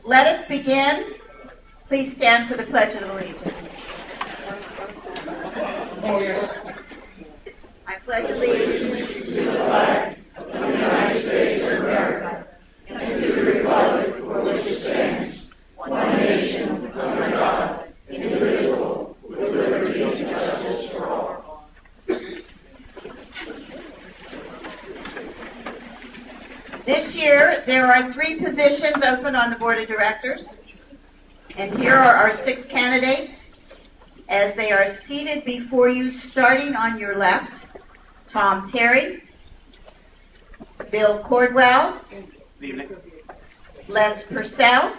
Let us begin. Please stand for the Pledge of Allegiance. I pledge allegiance to the flag of the United States of America and to the republic for which it stands, one nation, under God, indivisible, with liberty and justice for all. This year, there are 3 positions open on the Board of Directors, and here are our 6 candidates as they are seated before you, starting on your left. Tom Terry, Bill Cordwell, Les Purcell,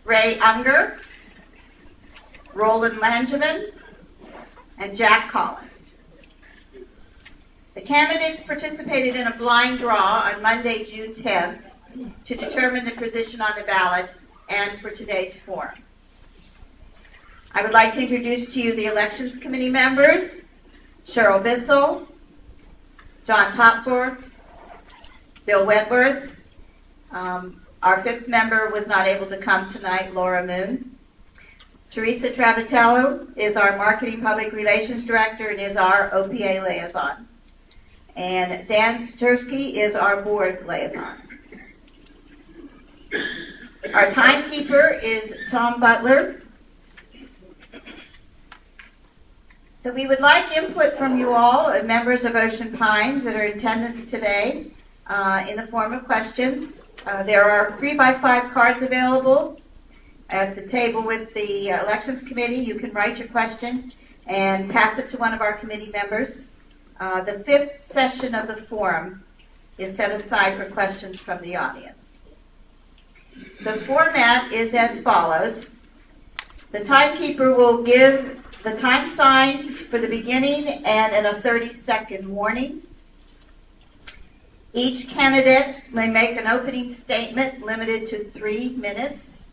Ray Unger, Roland Langevin, and Jack Collins. The candidates participated in a blind draw on Monday, June 10th to determine the position on the ballot and for today's forum. I would like to introduce to you the Elections Committee members: Cheryl Bissell, John Topthorpe, Bill Wentworth. Our 5th member was not able to come tonight, Laura Moon. Teresa Travatello is our Marketing Public Relations Director and is our OPA liaison. And Dan Stursky is our board liaison. Our timekeeper is Tom Butler. So we would like input from you all, members of Ocean Pines that are in attendance today, in the form of questions. There are 3x5 cards available at the table with the Elections Committee. You can write your question and pass it to one of our committee members. The 5th session of the forum is set aside for questions from the audience. The format is as follows. The timekeeper will give the time sign for the beginning and a 30-second warning. Each candidate may make an opening statement limited to 3 minutes.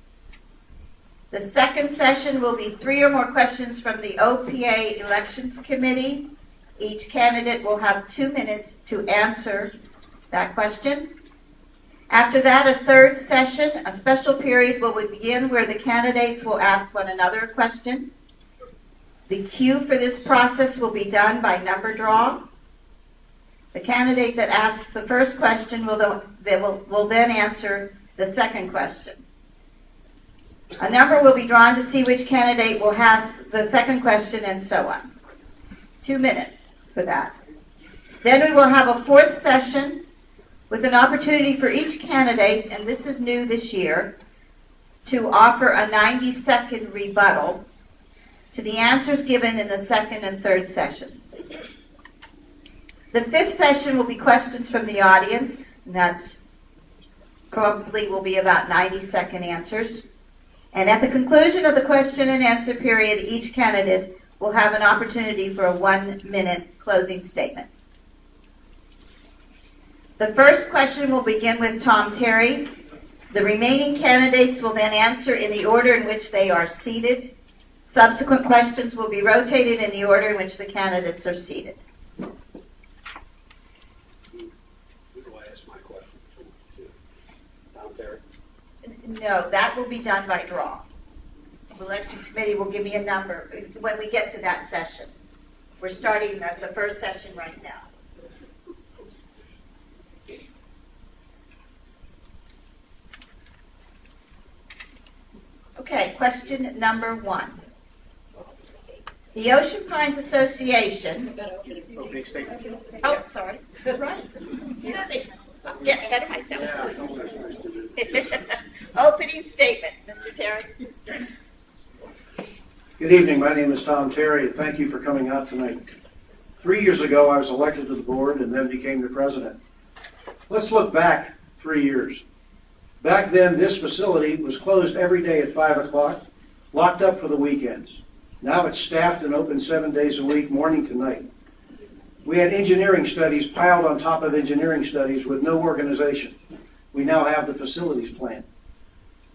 The second session will be 3 or more questions from the OPA Elections Committee. Each candidate will have 2 minutes to answer that question. After that, a 3rd session, a special period, will begin where the candidates will ask one another a question. The queue for this process will be done by number draw. The candidate that asks the first question will then answer the second question. A number will be drawn to see which candidate will ask the second question, and so on. 2 minutes for that. Then we will have a 4th session with an opportunity for each candidate, and this is new this year, to offer a 90-second rebuttal to the answers given in the 2nd and 3rd sessions. The 5th session will be questions from the audience, and that's probably will be about 90-second answers. And at the conclusion of the question and answer period, each candidate will have an opportunity for a 1-minute closing statement. The first question will begin with Tom Terry. The remaining candidates will then answer in the order in which they are seated. Subsequent questions will be rotated in the order in which the candidates are seated. Who do I ask my question to? Tom Terry? No, that will be done by draw. The election committee will give me a number when we get to that session. We're starting the first session right now. Okay, question number 1. The Ocean Pines Association. Oh, sorry. Right. Get ahead of myself. Opening statement, Mr. Terry. Good evening. My name is Tom Terry, and thank you for coming out tonight. 3 years ago, I was elected to the board and then became the president. Let's look back 3 years. Back then, this facility was closed every day at 5 o'clock, locked up for the weekends. Now it's staffed and open 7 days a week, morning to night. We had engineering studies piled on top of engineering studies with no organization. We now have the facilities plan.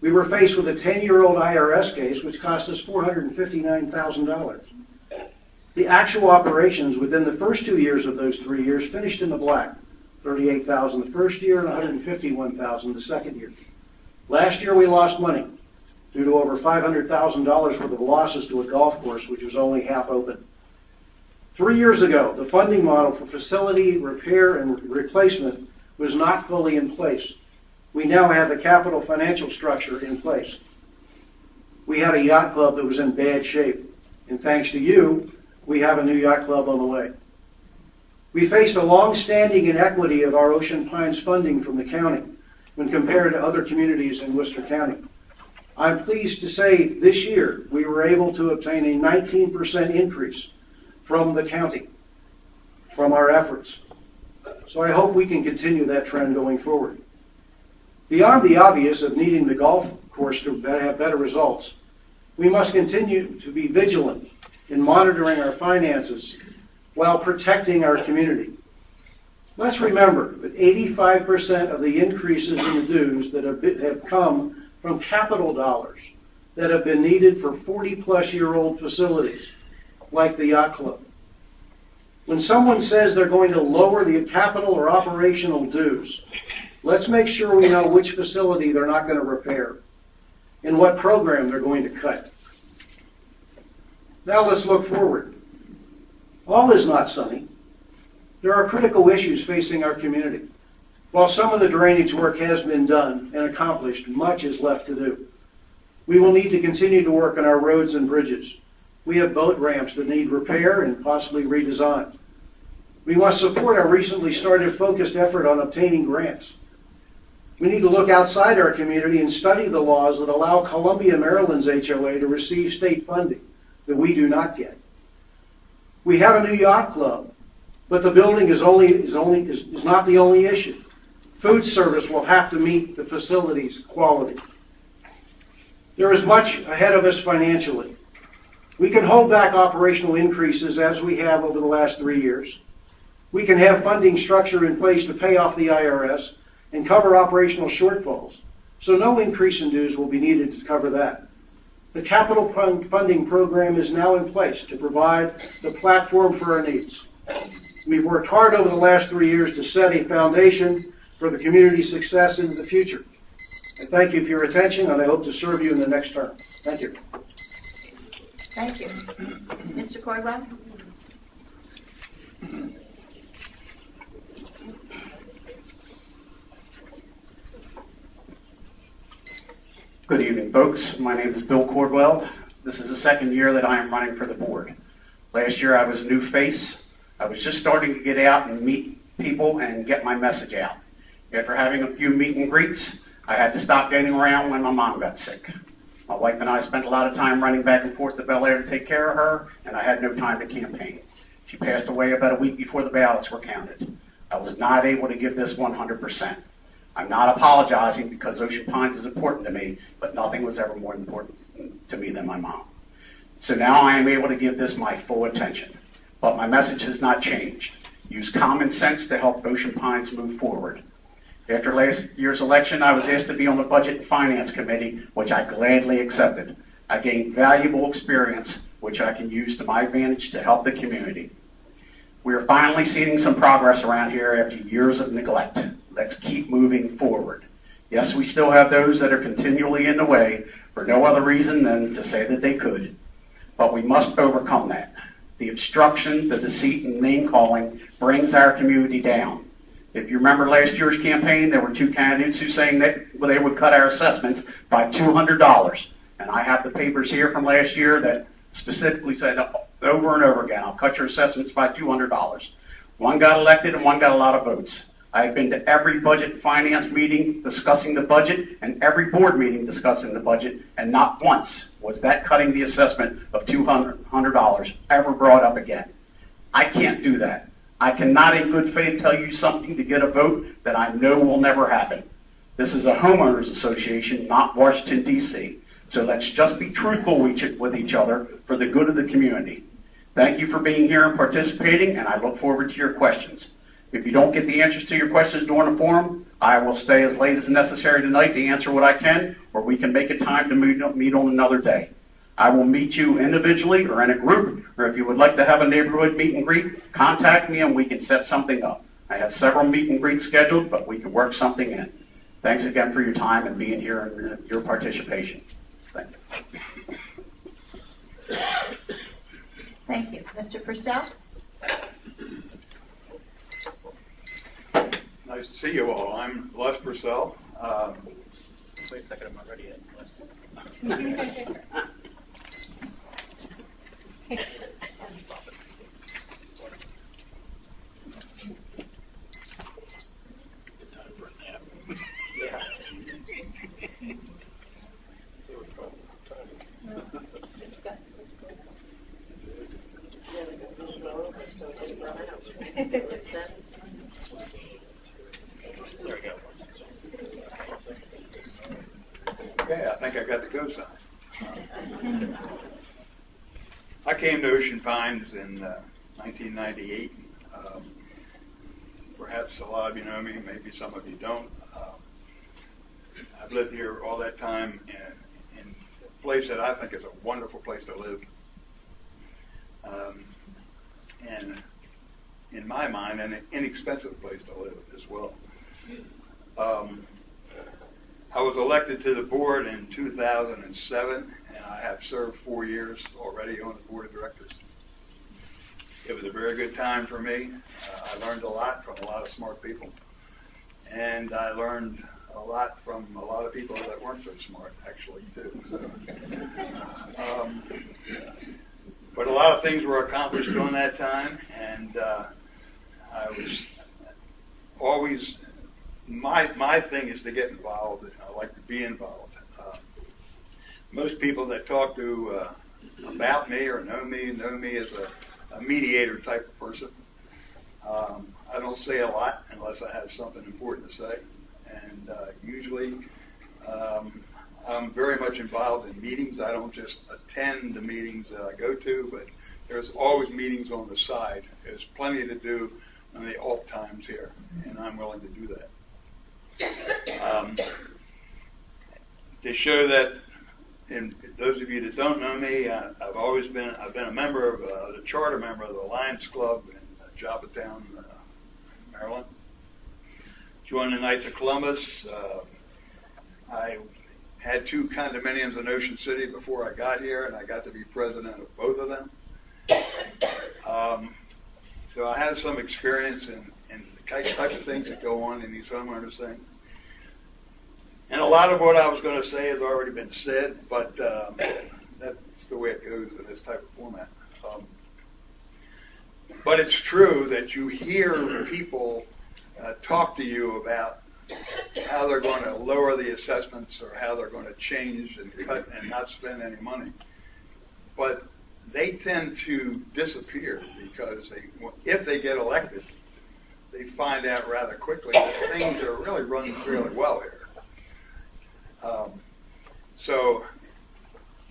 We were faced with a 10-year-old IRS case which cost us $459,000. The actual operations within the first 2 years of those 3 years finished in the black. $38,000 the first year and $151,000 the second year. Last year, we lost money due to over $500,000 worth of losses to a golf course, which was only half open. 3 years ago, the funding model for facility repair and replacement was not fully in place. We now have the capital financial structure in place. We had a yacht club that was in bad shape, and thanks to you, we have a new yacht club on the way. We faced a long-standing inequity of our Ocean Pines funding from the county when compared to other communities in Worcester County. I'm pleased to say this year we were able to obtain a 19% increase from the county, from our efforts. So I hope we can continue that trend going forward. Beyond the obvious of needing the golf course to have better results, we must continue to be vigilant in monitoring our finances while protecting our community. Let's remember that 85% of the increases in the dues that have come from capital dollars that have been needed for 40-plus-year-old facilities, like the yacht club. When someone says they're going to lower the capital or operational dues, let's make sure we know which facility they're not going to repair and what program they're going to cut. Now let's look forward. All is not sunny. There are critical issues facing our community. While some of the drainage work has been done and accomplished, much is left to do. We will need to continue to work on our roads and bridges. We have boat ramps that need repair and possibly redesign. We must support our recently started focused effort on obtaining grants. We need to look outside our community and study the laws that allow Columbia, Maryland's HOA to receive state funding that we do not get. We have a new yacht club, but the building is not the only issue. Food service will have to meet the facility's quality. There is much ahead of us financially. We can hold back operational increases as we have over the last 3 years. We can have funding structure in place to pay off the IRS and cover operational shortfalls, so no increase in dues will be needed to cover that. The capital funding program is now in place to provide the platform for our needs. We've worked hard over the last 3 years to set a foundation for the community's success into the future. I thank you for your attention, and I hope to serve you in the next term. Thank you. Thank you. Mr. Cordwell? Good evening, folks. My name is Bill Cordwell. This is the second year that I am running for the board. Last year I was a new face. I was just starting to get out and meet people and get my message out. After having a few meet and greets, I had to stop getting around when my mom got sick. My wife and I spent a lot of time running back and forth to Bel Air to take care of her, and I had no time to campaign. She passed away about a week before the ballots were counted. I was not able to give this 100%. I'm not apologizing because Ocean Pines is important to me, but nothing was ever more important to me than my mom. So now I am able to give this my full attention. But my message has not changed. Use common sense to help Ocean Pines move forward. After last year's election, I was asked to be on the Budget and Finance Committee, which I gladly accepted. I gained valuable experience, which I can use to my advantage to help the community. We are finally seeing some progress around here after years of neglect. Let's keep moving forward. Yes, we still have those that are continually in the way for no other reason than to say that they could. But we must overcome that. The obstruction, the deceit, and name-calling brings our community down. If you remember last year's campaign, there were 2 candidates who saying that they would cut our assessments by $200. And I have the papers here from last year that specifically said over and over again, I'll cut your assessments by $200. One got elected and one got a lot of votes. I've been to every budget and finance meeting discussing the budget and every board meeting discussing the budget, and not once was that cutting the assessment of $200 ever brought up again. I can't do that. I cannot in good faith tell you something to get a vote that I know will never happen. This is a homeowners association, not Washington, D.C. So let's just be truthful with each other for the good of the community. Thank you for being here and participating, and I look forward to your questions. If you don't get the answers to your questions during the forum, I will stay as late as necessary tonight to answer what I can, or we can make a time to meet on another day. I will meet you individually or in a group, or if you would like to have a neighborhood meet and greet, contact me and we can set something up. I have several meet and greets scheduled, but we can work something in. Thanks again for your time and being here and your participation. Thank you. Thank you. Mr. Purcell? Nice to see you all. I'm Les Purcell. Wait a second, I'm not ready yet. Okay, I think I got the go sign. I came to Ocean Pines in 1998. Perhaps a lot of you know me, maybe some of you don't. I've lived here all that time in a place that I think is a wonderful place to live. And in my mind, an inexpensive place to live as well. I was elected to the board in 2007, and I have served 4 years already on the board of directors. It was a very good time for me. I learned a lot from a lot of smart people, and I learned a lot from a lot of people that weren't so smart, actually, too. So, but a lot of things were accomplished during that time, and I was always, my thing is to get involved, and I like to be involved. Most people that talk to about me or know me as a mediator type of person. I don't say a lot unless I have something important to say, and usually I'm very much involved in meetings. I don't just attend the meetings that I go to, but there's always meetings on the side. There's plenty to do in the off times here, and I'm willing to do that. To show that, and those of you that don't know me, I've been a member of the charter member of the Lions Club in Joppatown, Maryland. Joined the Knights of Columbus. I had 2 condominiums in Ocean City before I got here, and I got to be president of both of them. So I have some experience in the type of things that go on in these homeowners things. And a lot of what I was going to say has already been said, but that's the way it goes in this type of format. But it's true that you hear people talk to you about how they're going to lower the assessments or how they're going to change and cut and not spend any money. But they tend to disappear because if they get elected, they find out rather quickly that things are really running fairly well here. So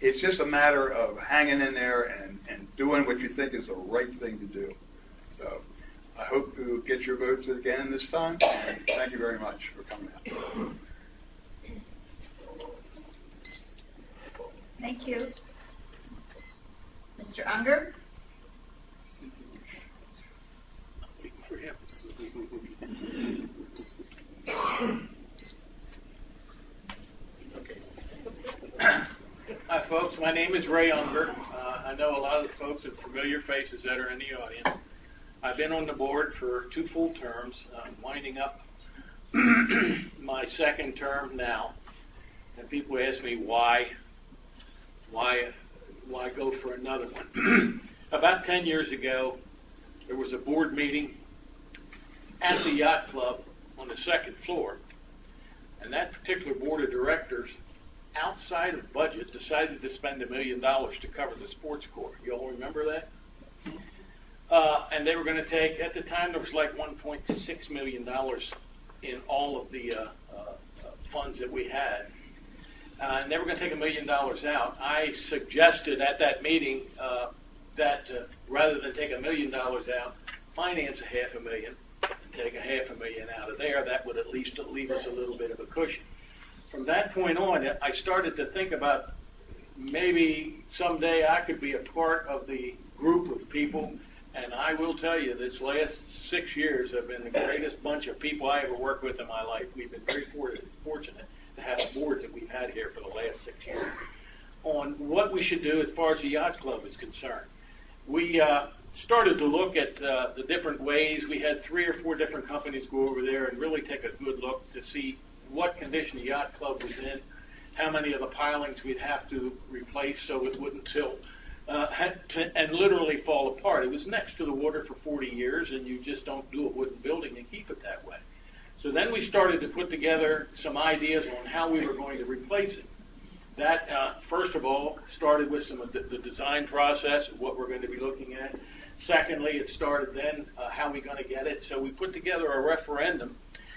it's just a matter of hanging in there and doing what you think is the right thing to do. So I hope to get your votes again this time, and thank you very much for coming out. Thank you. Mr. Unger? Hi, folks. My name is Ray Unger. I know a lot of the folks are familiar faces that are in the audience. I've been on the board for 2 full terms. I'm winding up my 2nd term now. And people ask me why go for another one. About 10 years ago, there was a board meeting at the yacht club on the 2nd floor. And that particular board of directors, outside of budget, decided to spend $1 million to cover the sports court. You all remember that? And they were going to take, at the time, there was like $1.6 million in all of the funds that we had. And they were going to take $1 million out. I suggested at that meeting that rather than take $1 million out, finance $500,000 and take $500,000 out of there. That would at least leave us a little bit of a cushion. From that point on, I started to think about maybe someday I could be a part of the group of people. And I will tell you, this last 6 years have been the greatest bunch of people I ever worked with in my life. We've been very we should do as far as the yacht club is concerned. We started to look at the different ways. We had 3 or 4 different companies go over there and really take a good look to see what condition the yacht club was in, how many of the pilings we'd have to replace so it wouldn't tilt and literally fall apart. It was next to the water for 40 years, and you just don't do a wooden building and keep it that way. So then we started to put together some ideas on how we were going to replace it. That, first of all, started with some of the design process, what we're going to be looking at. Secondly, it started then how we're going to get it. So we put together a referendum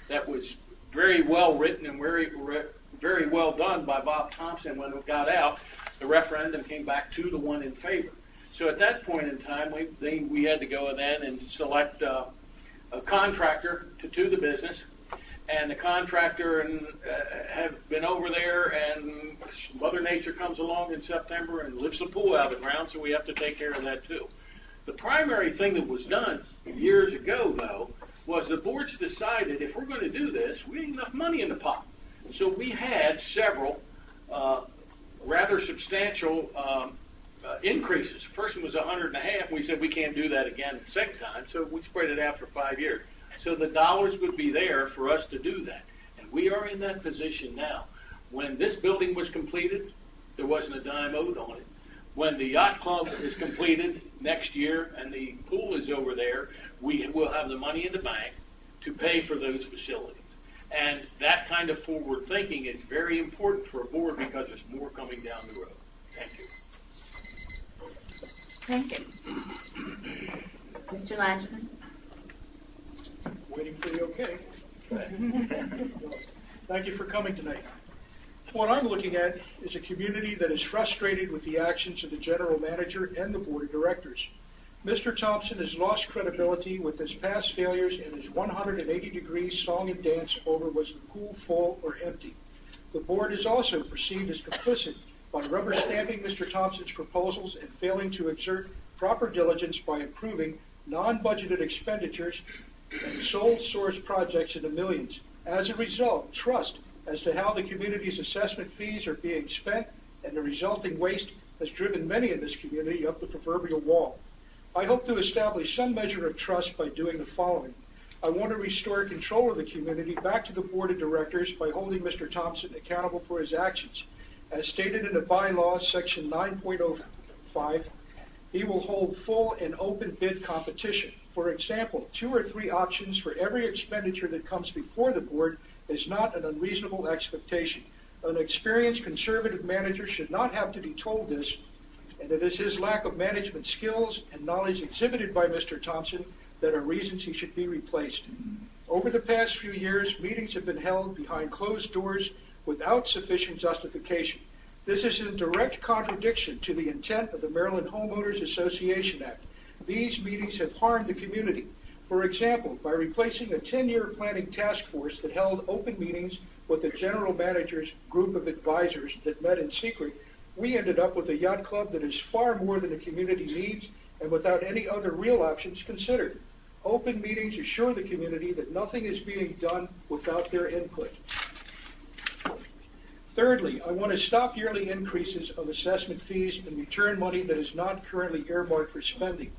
that was very well written and very well done by Bob Thompson. When it got out, the referendum came back 2-1 in favor. So at that point in time, we had to go then and select a contractor to do the business. And the contractor have been over there, and Mother Nature comes along in September and lifts the pool out of the ground, so we have to take care of that too. The primary thing that was done years ago, though, was the boards decided if we're going to do this, we need enough money in the pot. So we had several rather substantial increases. First one was $150,000. We said we can't do that again the second time, so we spread it out for 5 years. So the dollars would be there for us to do that. And we are in that position now. When this building was completed, there wasn't a dime owed on it. When the yacht club is completed next year and the pool is over there, we will have the money in the bank to pay for those facilities. And that kind of forward thinking is very important for a board because there's more coming down the road. Thank you. Thank you. Mr. Langevin? Waiting for the okay. Thank you for coming tonight. What I'm looking at is a community that is frustrated with the actions of the general manager and the board of directors. Mr. Thompson has lost credibility with his past failures, and his 180-degree song and dance over was the pool full or empty. The board is also perceived as complicit by rubber stamping Mr. Thompson's proposals and failing to exert proper diligence by approving non-budgeted expenditures and sole source projects in the millions. As a result, trust as to how the community's assessment fees are being spent and the resulting waste has driven many in this community up the proverbial wall. I hope to establish some measure of trust by doing the following. I want to restore control of the community back to the board of directors by holding Mr. Thompson accountable for his actions. As stated in the bylaws, section 9.05, he will hold full and open bid competition. For example, 2 or 3 options for every expenditure that comes before the board is not an unreasonable expectation. An experienced conservative manager should not have to be told this, and it is his lack of management skills and knowledge exhibited by Mr. Thompson that are reasons he should be replaced. Over the past few years, meetings have been held behind closed doors without sufficient justification. This is in direct contradiction to the intent of the Maryland Homeowners Association Act. These meetings have harmed the community. For example, by replacing a 10-year planning task force that held open meetings with the general manager's group of advisors that met in secret, we ended up with a yacht club that is far more than the community needs and without any other real options considered. Open meetings assure the community that nothing is being done without their input. Thirdly, I want to stop yearly increases of assessment fees and return money that is not currently earmarked for spending.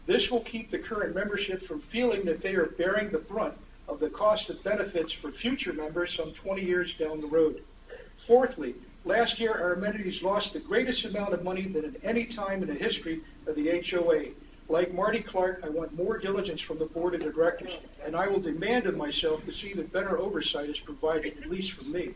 This will keep the current membership from feeling that they are bearing the brunt of the cost of benefits for future members some 20 years down the road. Fourthly, last year our amenities lost the greatest amount of money than at any time in the history of the HOA. Like Marty Clark, I want more diligence from the board of directors, and I will demand of myself to see that better oversight is provided, at least from me.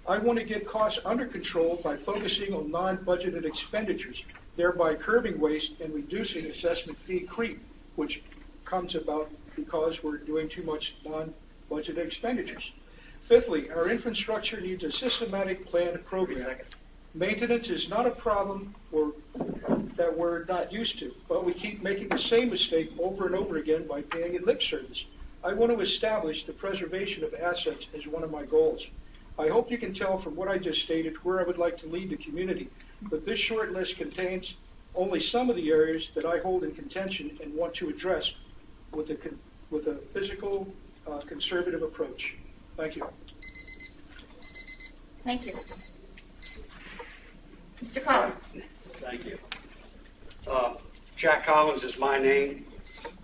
I want to get costs under control by focusing on non-budgeted expenditures, thereby curbing waste and reducing assessment fee creep, which comes about because we're doing too much non-budgeted expenditures. Fifthly, our infrastructure needs a systematic planned program. Maintenance is not a problem that we're not used to, but we keep making the same mistake over and over again by paying it lip service. I want to establish the preservation of assets as one of my goals. I hope you can tell from what I just stated where I would like to lead the community, but this short list contains only some of the areas that I hold in contention and want to address with a physical, conservative approach. Thank you. Thank you. Mr. Collins? Thank you. Jack Collins is my name.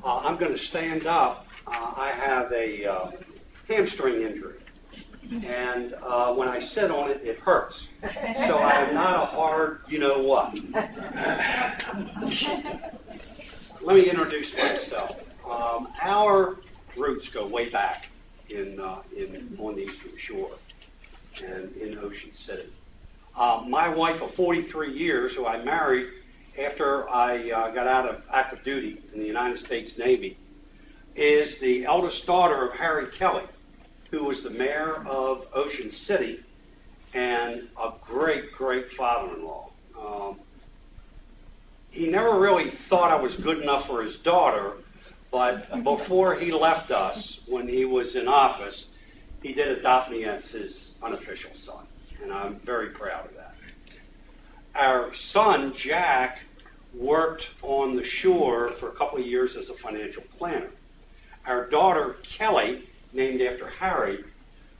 I'm going to stand up. I have a hamstring injury. And when I sit on it, it hurts. So I am not a hard you-know-what. Let me introduce myself. Our roots go way back on the Eastern Shore and in Ocean City. My wife of 43 years, who I married after I got out of active duty in the United States Navy, is the eldest daughter of Harry Kelly, who was the mayor of Ocean City and a great, great father-in-law. He never really thought I was good enough for his daughter, but before he left us, when he was in office, he did adopt me as his unofficial son, and I'm very proud of that. Our son, Jack, worked on the shore for a couple of years as a financial planner. Our daughter, Kelly, named after Harry,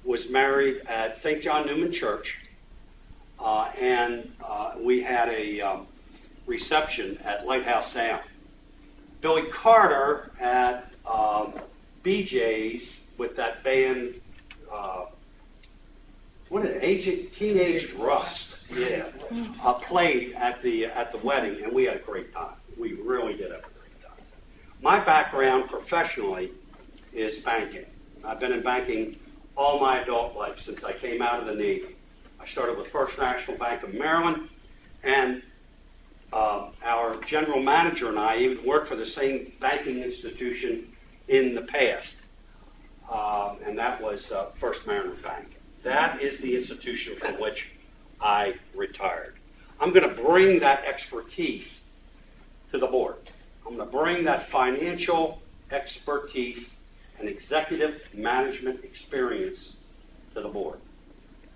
was married at St. John Newman Church, and we had a reception at Lighthouse Sound. Billy Carter at BJ's with that band, Teenage Rust, played at the wedding, and we had a great time. We really did have a great time. My background professionally is banking. I've been in banking all my adult life since I came out of the Navy. I started with First National Bank of Maryland, and our general manager and I even worked for the same banking institution in the past, and that was First Mariner Bank. That is the institution from which I retired. I'm going to bring that expertise to the board. I'm going to bring that financial expertise and executive management experience to the board.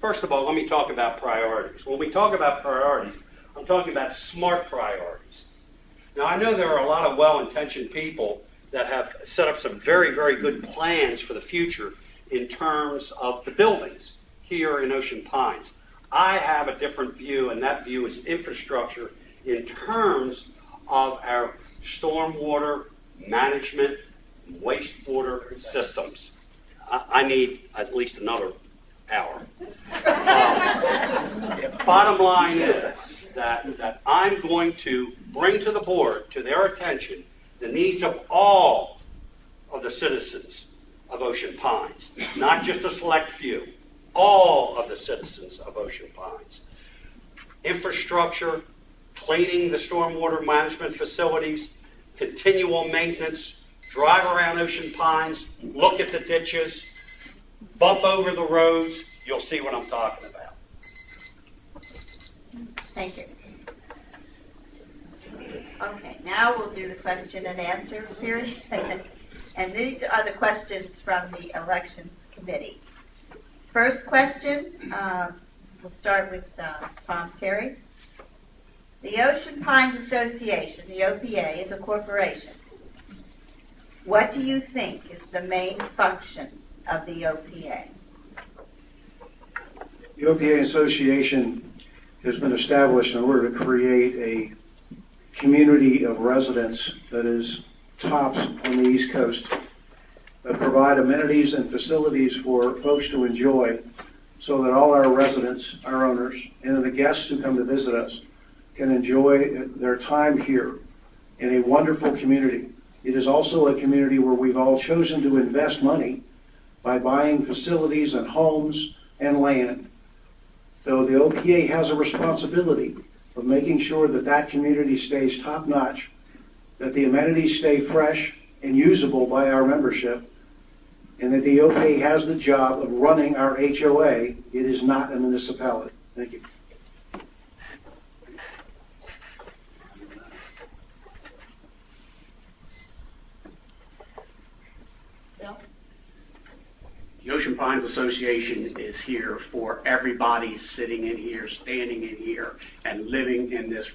First of all, let me talk about priorities. When we talk about priorities, I'm talking about smart priorities. Now, I know there are a lot of well-intentioned people that have set up some very, very good plans for the future in terms of the buildings here in Ocean Pines. I have a different view, and that view is infrastructure in terms of our stormwater management, wastewater systems. I need at least another hour. Bottom line is that I'm going to bring to the board, to their attention, the needs of all of the citizens of Ocean Pines, not just a select few, all of the citizens of Ocean Pines. Infrastructure, cleaning the stormwater management facilities, continual maintenance, drive around Ocean Pines, look at the ditches, bump over the roads, you'll see what I'm talking about. Thank you. Okay, now we'll do the question and answer period. And these are the questions from the Elections Committee. First question, we'll start with Tom Terry. The Ocean Pines Association, the OPA, is a corporation. What do you think is the main function of the OPA? The OPA Association has been established in order to create a community of residents that is tops on the East Coast, that provide amenities and facilities for folks to enjoy so that all our residents, our owners, and the guests who come to visit us can enjoy their time here in a wonderful community. It is also a community where we've all chosen to invest money by buying facilities and homes and land. So the OPA has a responsibility of making sure that that community stays top-notch, that the amenities stay fresh and usable by our membership, and that the OPA has the job of running our HOA. It is not a municipality. Thank you. Bill? The Ocean Pines Association is here for everybody sitting in here, standing in here, and living in this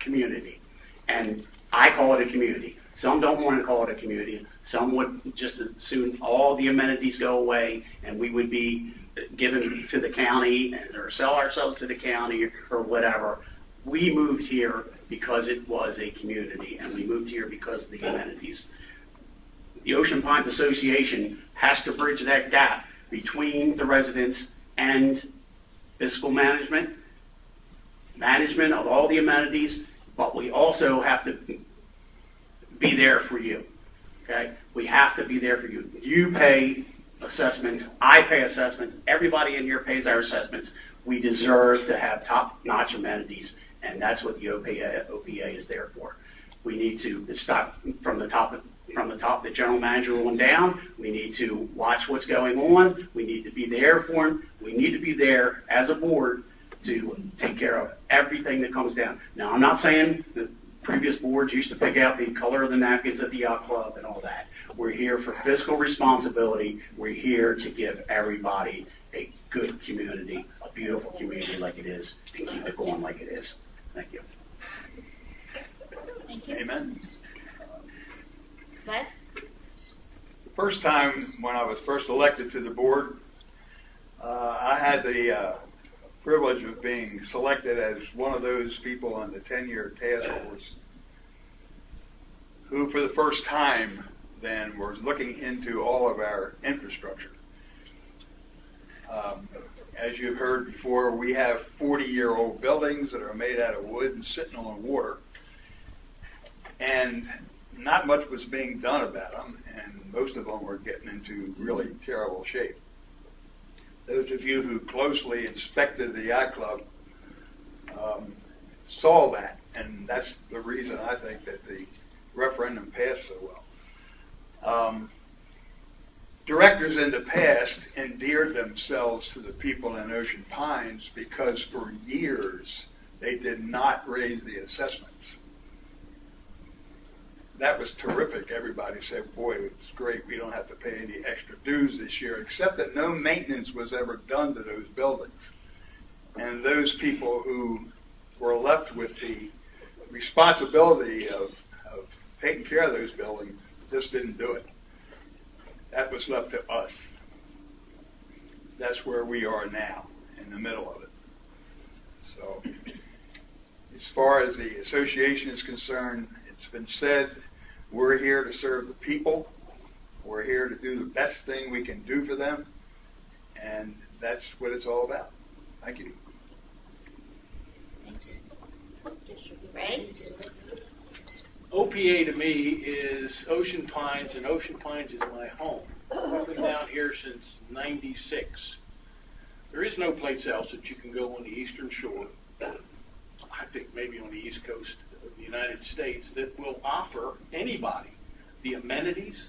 community. And I call it a community. Some don't want to call it a community. Some would just as soon all the amenities go away and we would be given to the county or sell ourselves to the county or whatever. We moved here because it was a community, and we moved here because of the amenities. The Ocean Pines Association has to bridge that gap between the residents and fiscal management of all the amenities, but we also have to be there for you, okay? We have to be there for you. You pay assessments, I pay assessments, everybody in here pays our assessments. We deserve to have top-notch amenities, and that's what the OPA is there for. We need to stop from the top, the general manager on down. We need to watch what's going on. We need to be there for them. We need to be there as a board to take care of everything that comes down. Now, I'm not saying the previous boards used to pick out the color of the napkins at the yacht club and all that. We're here for fiscal responsibility. We're here to give everybody a good community, a beautiful community like it is, and keep it going like it is. Thank you. Thank you. Amen. Les? The first time when I was first elected to the board, I had the privilege of being selected as one of those people on the 10-year task force who, for the first time, then was looking into all of our infrastructure. As you've heard before, we have 40-year-old buildings that are made out of wood and sitting on water, and not much was being done about them, and most of them were getting into really terrible shape. Those of you who closely inspected the yacht club saw that, and that's the reason I think that the referendum passed so well. Directors in the past endeared themselves to the people in Ocean Pines because for years they did not raise the assessments. That was terrific. Everybody said, boy, it's great. We don't have to pay any extra dues this year, except that no maintenance was ever done to those buildings. And those people who were left with the responsibility of taking care of those buildings just didn't do it. That was left to us. That's where we are now, in the middle of it. So, as far as the association is concerned, it's been said, we're here to serve the people. We're here to do the best thing we can do for them. And that's what it's all about. Thank you. Ray? OPA to me is Ocean Pines, and Ocean Pines is my home. I've been down here since '96. There is no place else that you can go on the Eastern Shore, I think maybe on the East Coast of the United States, that will offer anybody the amenities,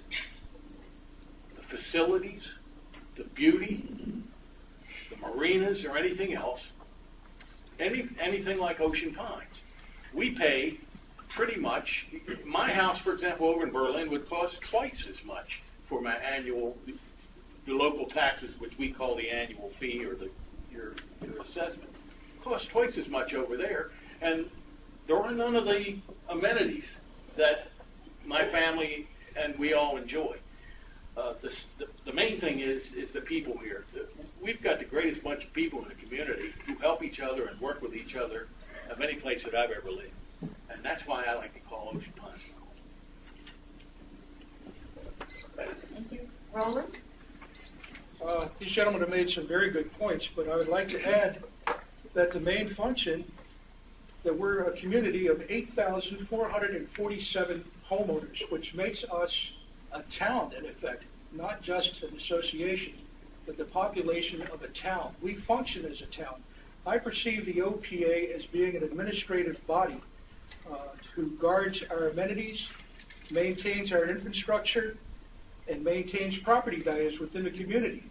the facilities, the beauty, the marinas, or anything else, anything like Ocean Pines. We pay pretty much, my house, for example, over in Berlin would cost twice as much for my annual, the local taxes, which we call the annual fee or your assessment. Costs twice as much over there, and there are none of the amenities that my family and we all enjoy. The main thing is the people here. We've got the greatest bunch of people in the community who help each other and work with each other of any place that I've ever lived. And that's why I like to call Ocean Pines home. Thank you. Roland? These gentlemen have made some very good points, but I would like to add that the main function, that we're a community of 8,447 homeowners, which makes us a town, in effect, not just an association, but the population of a town. We function as a town. I perceive the OPA as being an administrative body who guards our amenities, maintains our infrastructure, and maintains property values within the community,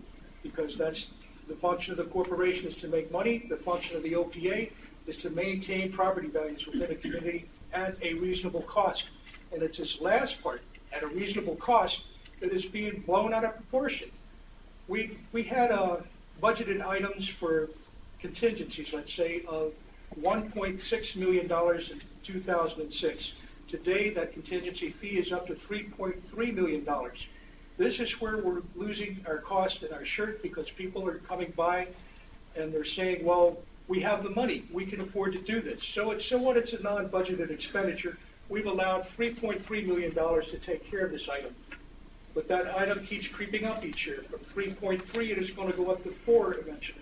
because that's the function of the corporation, is to make money. The function of the OPA is to maintain property values within a community at a reasonable cost. And it's this last part, at a reasonable cost, that is being blown out of proportion. We had budgeted items for contingencies, let's say, of $1.6 million in 2006. Today, that contingency fee is up to $3.3 million. This is where we're losing our cost in our shirt, because people are coming by and they're saying, well, We have the money. We can afford to do this. So what? It's a non-budgeted expenditure. We've allowed $3.3 million to take care of this item. But that item keeps creeping up each year. From 3.3, it is going to go up to 4 eventually.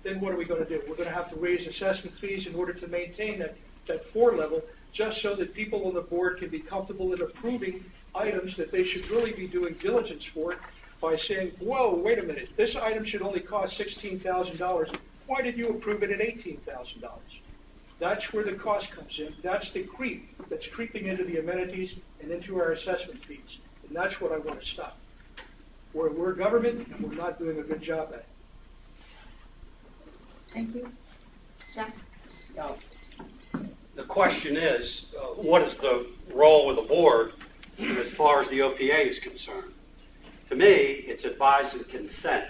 Then what are we going to do? We're going to have to raise assessment fees in order to maintain that 4 level, just so that people on the board can be comfortable in approving items that they should really be doing diligence for by saying, whoa, wait a minute, this item should only cost $16,000. Why did you approve it at $18,000? That's where the cost comes in. That's the creep that's creeping into the amenities and into our assessment fees. And that's what I want to stop. We're government, and we're not doing a good job at it. Thank you. Jack? Now, the question is, what is the role of the board as far as the OPA is concerned? To me, it's advise and consent.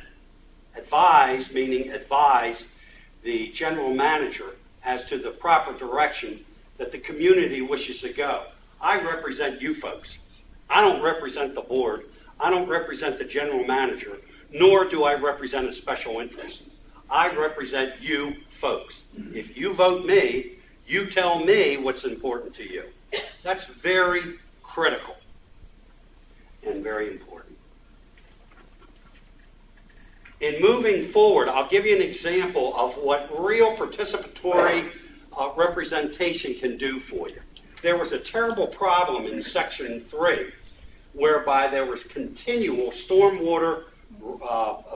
Advise, meaning advise the general manager as to the proper direction that the community wishes to go. I represent you folks. I don't represent the board. I don't represent the general manager, nor do I represent a special interest. I represent you folks. If you vote me, you tell me what's important to you. That's very critical and very important. In moving forward, I'll give you an example of what real participatory representation can do for you. There was a terrible problem in Section 3 whereby there was continual stormwater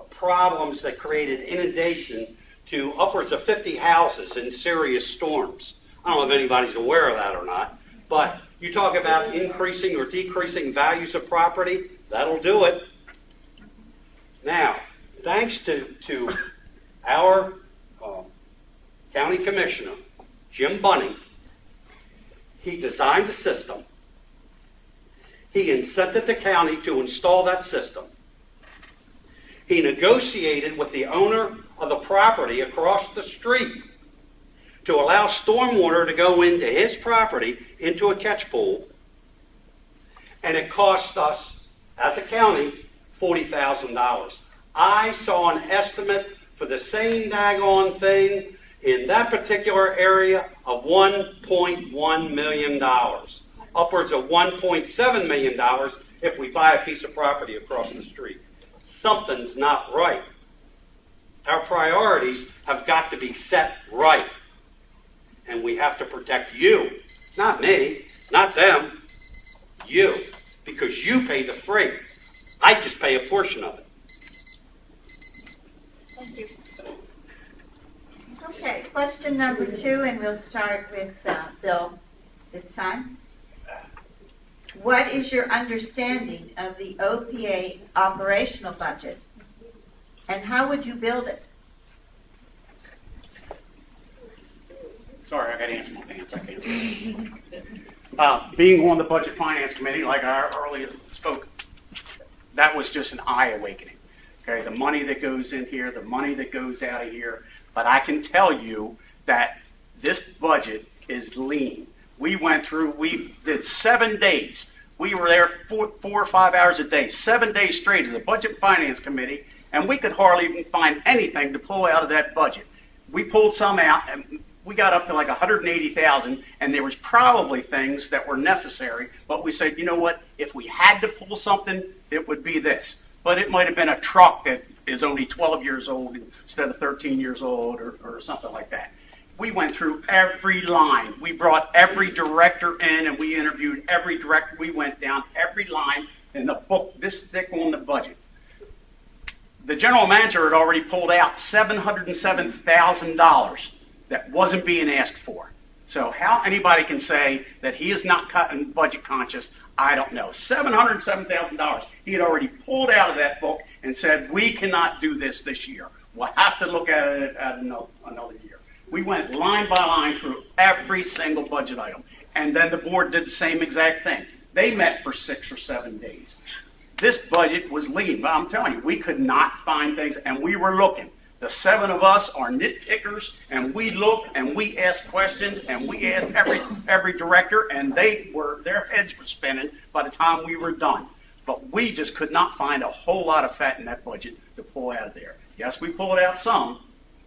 problems that created inundation to upwards of 50 houses in serious storms. I don't know if anybody's aware of that or not, but you talk about increasing or decreasing values of property, that'll do it. Now, thanks to our county commissioner, Jim Bunning, he designed the system. He incented the county to install that system. He negotiated with the owner of the property across the street to allow stormwater to go into his property, into a catch pool, and it cost us, as a county, $40,000. I saw an estimate for the same daggone thing in that particular area of $1.1 million. Upwards of $1.7 million if we buy a piece of property across the street. Something's not right. Our priorities have got to be set right. And we have to protect you. Not me, not them. You. Because you pay the freight. I just pay a portion of it. Thank you. Okay, question number 2, and we'll start with Bill this time. What is your understanding of the OPA operational budget, and how would you build it? Sorry, I got to answer my pants. I can't. Being on the Budget Finance Committee, like I earlier spoke, that was just an eye-awakening. Okay, the money that goes in here, the money that goes out of here. But I can tell you that this budget is lean. We did 7 days. We were there 4 or 5 hours a day, 7 days straight as a Budget Finance Committee, and we could hardly even find anything to pull out of that budget. We pulled some out, and we got up to like $180,000, and there was probably things that were necessary, but we said, you know what, if we had to pull something, it would be this. But it might have been a truck that is only 12 years old instead of 13 years old or something like that. We went through every line. We brought every director in and we interviewed every director. We went down every line in the book this thick on the budget. The general manager had already pulled out $707,000 that wasn't being asked for. So how anybody can say that he is not cutting budget conscious, I don't know. $707,000 he had already pulled out of that book and said, we cannot do this year. We'll have to look at it at another year. We went line by line through every single budget item. And then the board did the same exact thing. They met for 6 or 7 days. This budget was lean. But I'm telling you, we could not find things, and we were looking. The 7 of us are nitpickers, and we look and we ask questions, and we asked every director, and their heads were spinning by the time we were done. But we just could not find a whole lot of fat in that budget to pull out of there. Yes, we pulled out some,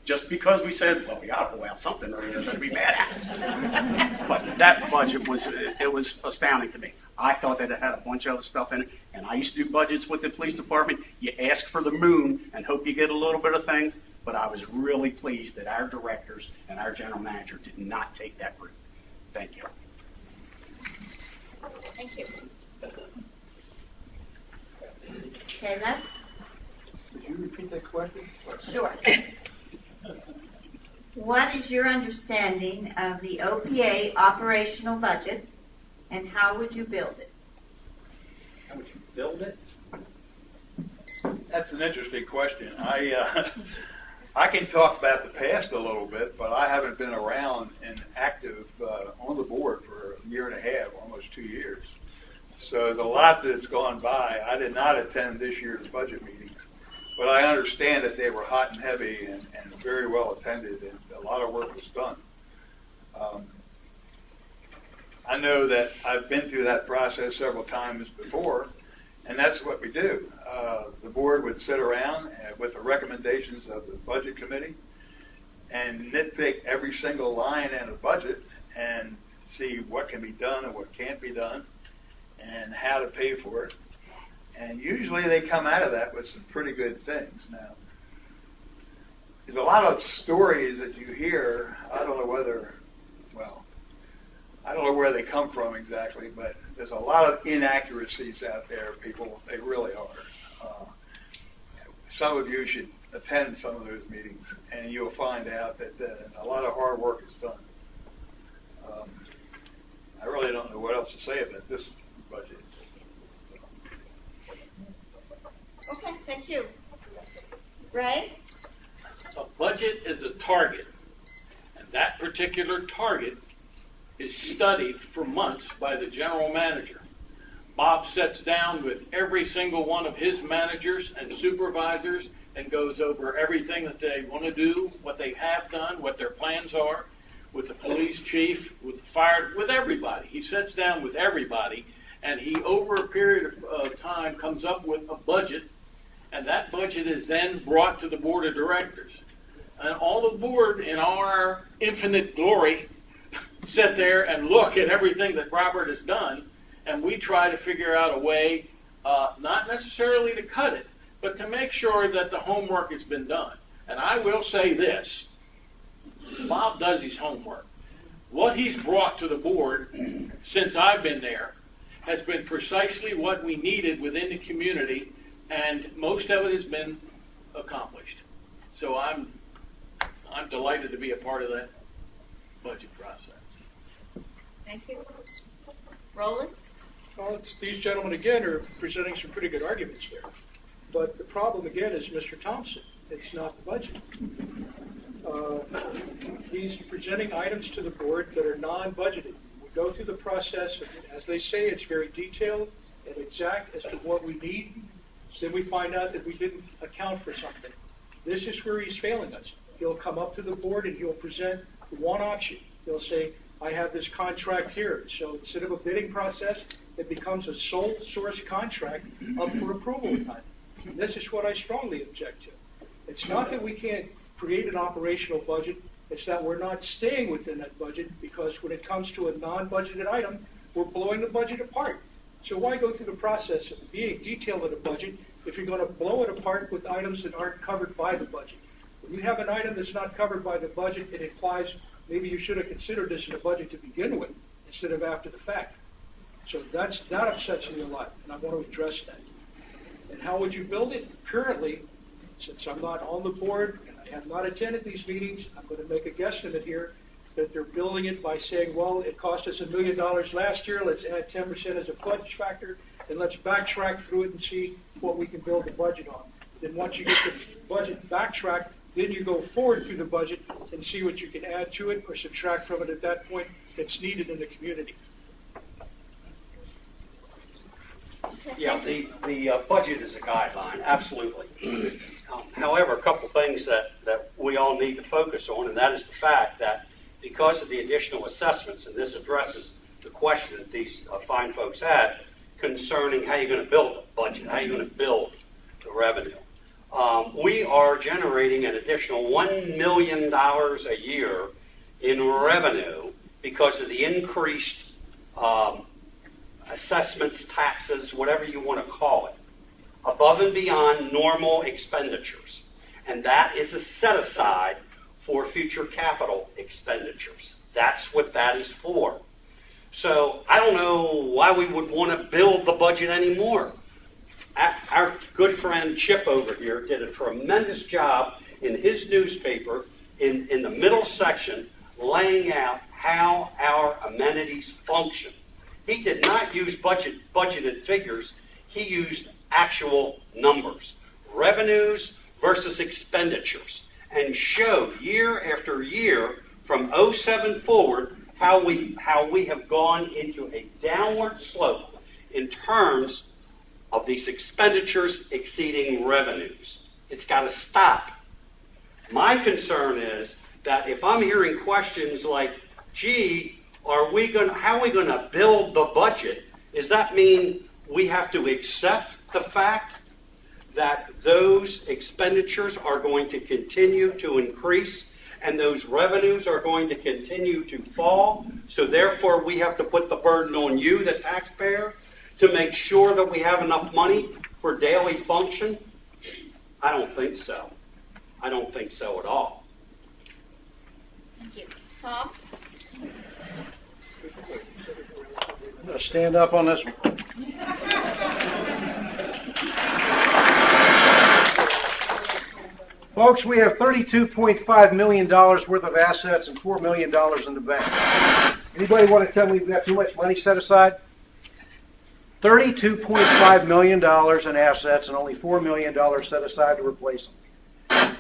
just because we said, well, we got to pull out something or you're going to be mad at us. But that budget was astounding to me. I thought that it had a bunch of other stuff in it, and I used to do budgets with the police department. You ask for the moon and hope you get a little bit of things, but I was really pleased that our directors and our general manager did not take that route. Thank you. Thank you. Okay, Les? Could you repeat that question? Sure. What is your understanding of the OPA operational budget, and how would you build it? How would you build it? That's an interesting question. I can talk about the past a little bit, but I haven't been around and active on the board for a year and a half, almost 2 years. So there's a lot that's gone by. I did not attend this year's budget meetings, but I understand that they were hot and heavy and very well attended, and a lot of work was done. I know that I've been through that process several times before, and that's what we do. The board would sit around with the recommendations of the budget committee and nitpick every single line in a budget and see what can be done and what can't be done and how to pay for it. And usually they come out of that with some pretty good things. Now, there's a lot of stories that you hear. I don't know where they come from exactly, but there's a lot of inaccuracies out there, people. They really are. Some of you should attend some of those meetings, and you'll find out that a lot of hard work is done. I really don't know what else to say about this budget. Okay, thank you. Ray? A budget is a target, and that particular target is studied for months by the general manager. Bob sits down with every single one of his managers and supervisors and goes over everything that they want to do, what they have done, what their plans are, with the police chief, with the fire, with everybody. He sits down with everybody, and he, over a period of time, comes up with a budget, and that budget is then brought to the board of directors. And all the board, in our infinite glory, sit there and look at everything that Robert has done, and we try to figure out a way, not necessarily to cut it, but to make sure that the homework has been done. And I will say this, Bob does his homework. What he's brought to the board since I've been there has been precisely what we needed within the community, and most of it has been accomplished. So I'm delighted to be a part of that budget process. Thank you. Roland? Well, these gentlemen, again, are presenting some pretty good arguments there. But the problem, again, is Mr. Thompson. It's not the budget. He's presenting items to the board that are non-budgeted. We go through the process, and as they say, it's very detailed and exact as to what we need. Then we find out that we didn't account for something. This is where he's failing us. He'll come up to the board and he'll present one option. He'll say, I have this contract here. So instead of a bidding process, it becomes a sole source contract up for approval time. And this is what I strongly object to. It's not that we can't create an operational budget. It's that we're not staying within that budget, because when it comes to a non-budgeted item, we're blowing the budget apart. So why go through the process of being detailed in a budget if you're going to blow it apart with items that aren't covered by the budget? When you have an item that's not covered by the budget, it implies maybe you should have considered this in the budget to begin with instead of after the fact. So that upsets me a lot, and I want to address that. And how would you build it? Currently, since I'm not on the board and I have not attended these meetings, I'm going to make a guesstimate here that they're building it by saying, well, it cost us $1 million last year, let's add 10% as a budget factor, and let's backtrack through it and see what we can build the budget on. Then once you get the budget backtracked, then you go forward through the budget and see what you can add to it or subtract from it at that point that's needed in the community. Yeah, the budget is a guideline, absolutely. However, a couple things that we all need to focus on, and that is the fact that because of the additional assessments, and this addresses the question that these fine folks had concerning how you're going to build a budget, how you're going to build the revenue. we are generating an additional $1 million a year in revenue because of the increased assessments, taxes, whatever you want to call it, above and beyond normal expenditures. And that is a set aside for future capital expenditures. That's what that is for. So I don't know why we would want to build the budget anymore. Our good friend Chip over here did a tremendous job in his newspaper in the middle section laying out how our amenities function. He did not use budgeted figures. He used actual numbers, revenues versus expenditures, and showed year after year from 07 forward how we have gone into a downward slope in terms of these expenditures exceeding revenues. It's got to stop. My concern is that if I'm hearing questions like, gee, how are we going to build the budget? Does that mean we have to accept the fact that those expenditures are going to continue to increase and those revenues are going to continue to fall? So therefore we have to put the burden on you, the taxpayer, to make sure that we have enough money for daily function? I don't think so. I don't think so at all. Thank you. Tom? I'm going to stand up on this one. Folks, we have $32.5 million worth of assets and $4 million in the bank. Anybody want to tell me we've got too much money set aside? $32.5 million in assets and only $4 million set aside to replace them.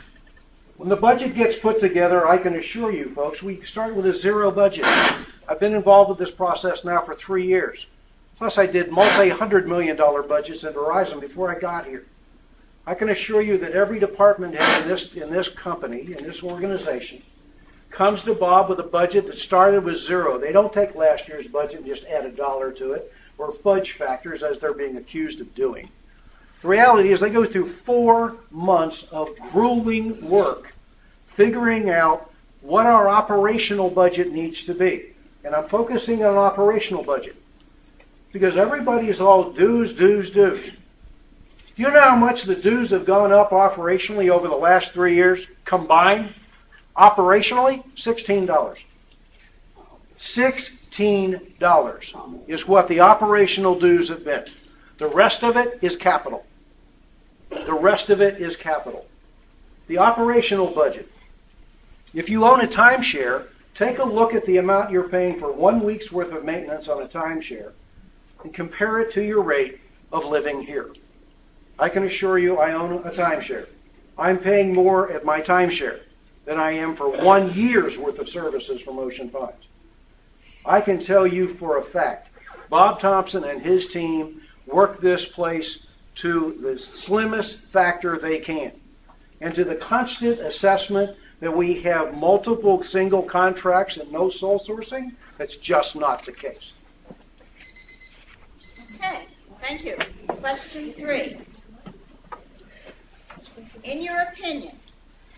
When the budget gets put together, I can assure you, folks, we start with a zero budget. I've been involved with this process now for 3 years. Plus, I did multi-$100 million budgets in Verizon before I got here. I can assure you that every department head in this company, in this organization, comes to Bob with a budget that started with zero. They don't take last year's budget and just add $1 to it, or fudge factors as they're being accused of doing. The reality is they go through 4 months of grueling work figuring out what our operational budget needs to be. And I'm focusing on operational budget because everybody is all dues, dues, dues. Do you know how much the dues have gone up operationally over the last 3 years combined? Operationally, $16. $16 is what the operational dues have been. The rest of it is capital. The rest of it is capital. The operational budget. If you own a timeshare, take a look at the amount you're paying for 1 week's worth of maintenance on a timeshare and compare it to your rate of living here. I can assure you I own a timeshare. I'm paying more at my timeshare than I am for 1 year's worth of services from Ocean Pines. I can tell you for a fact, Bob Thompson and his team work this place to the slimmest factor they can, and to the constant assessment that we have multiple single contracts and no sole sourcing. That's just not the case. Okay, thank you. Question 3. In your opinion,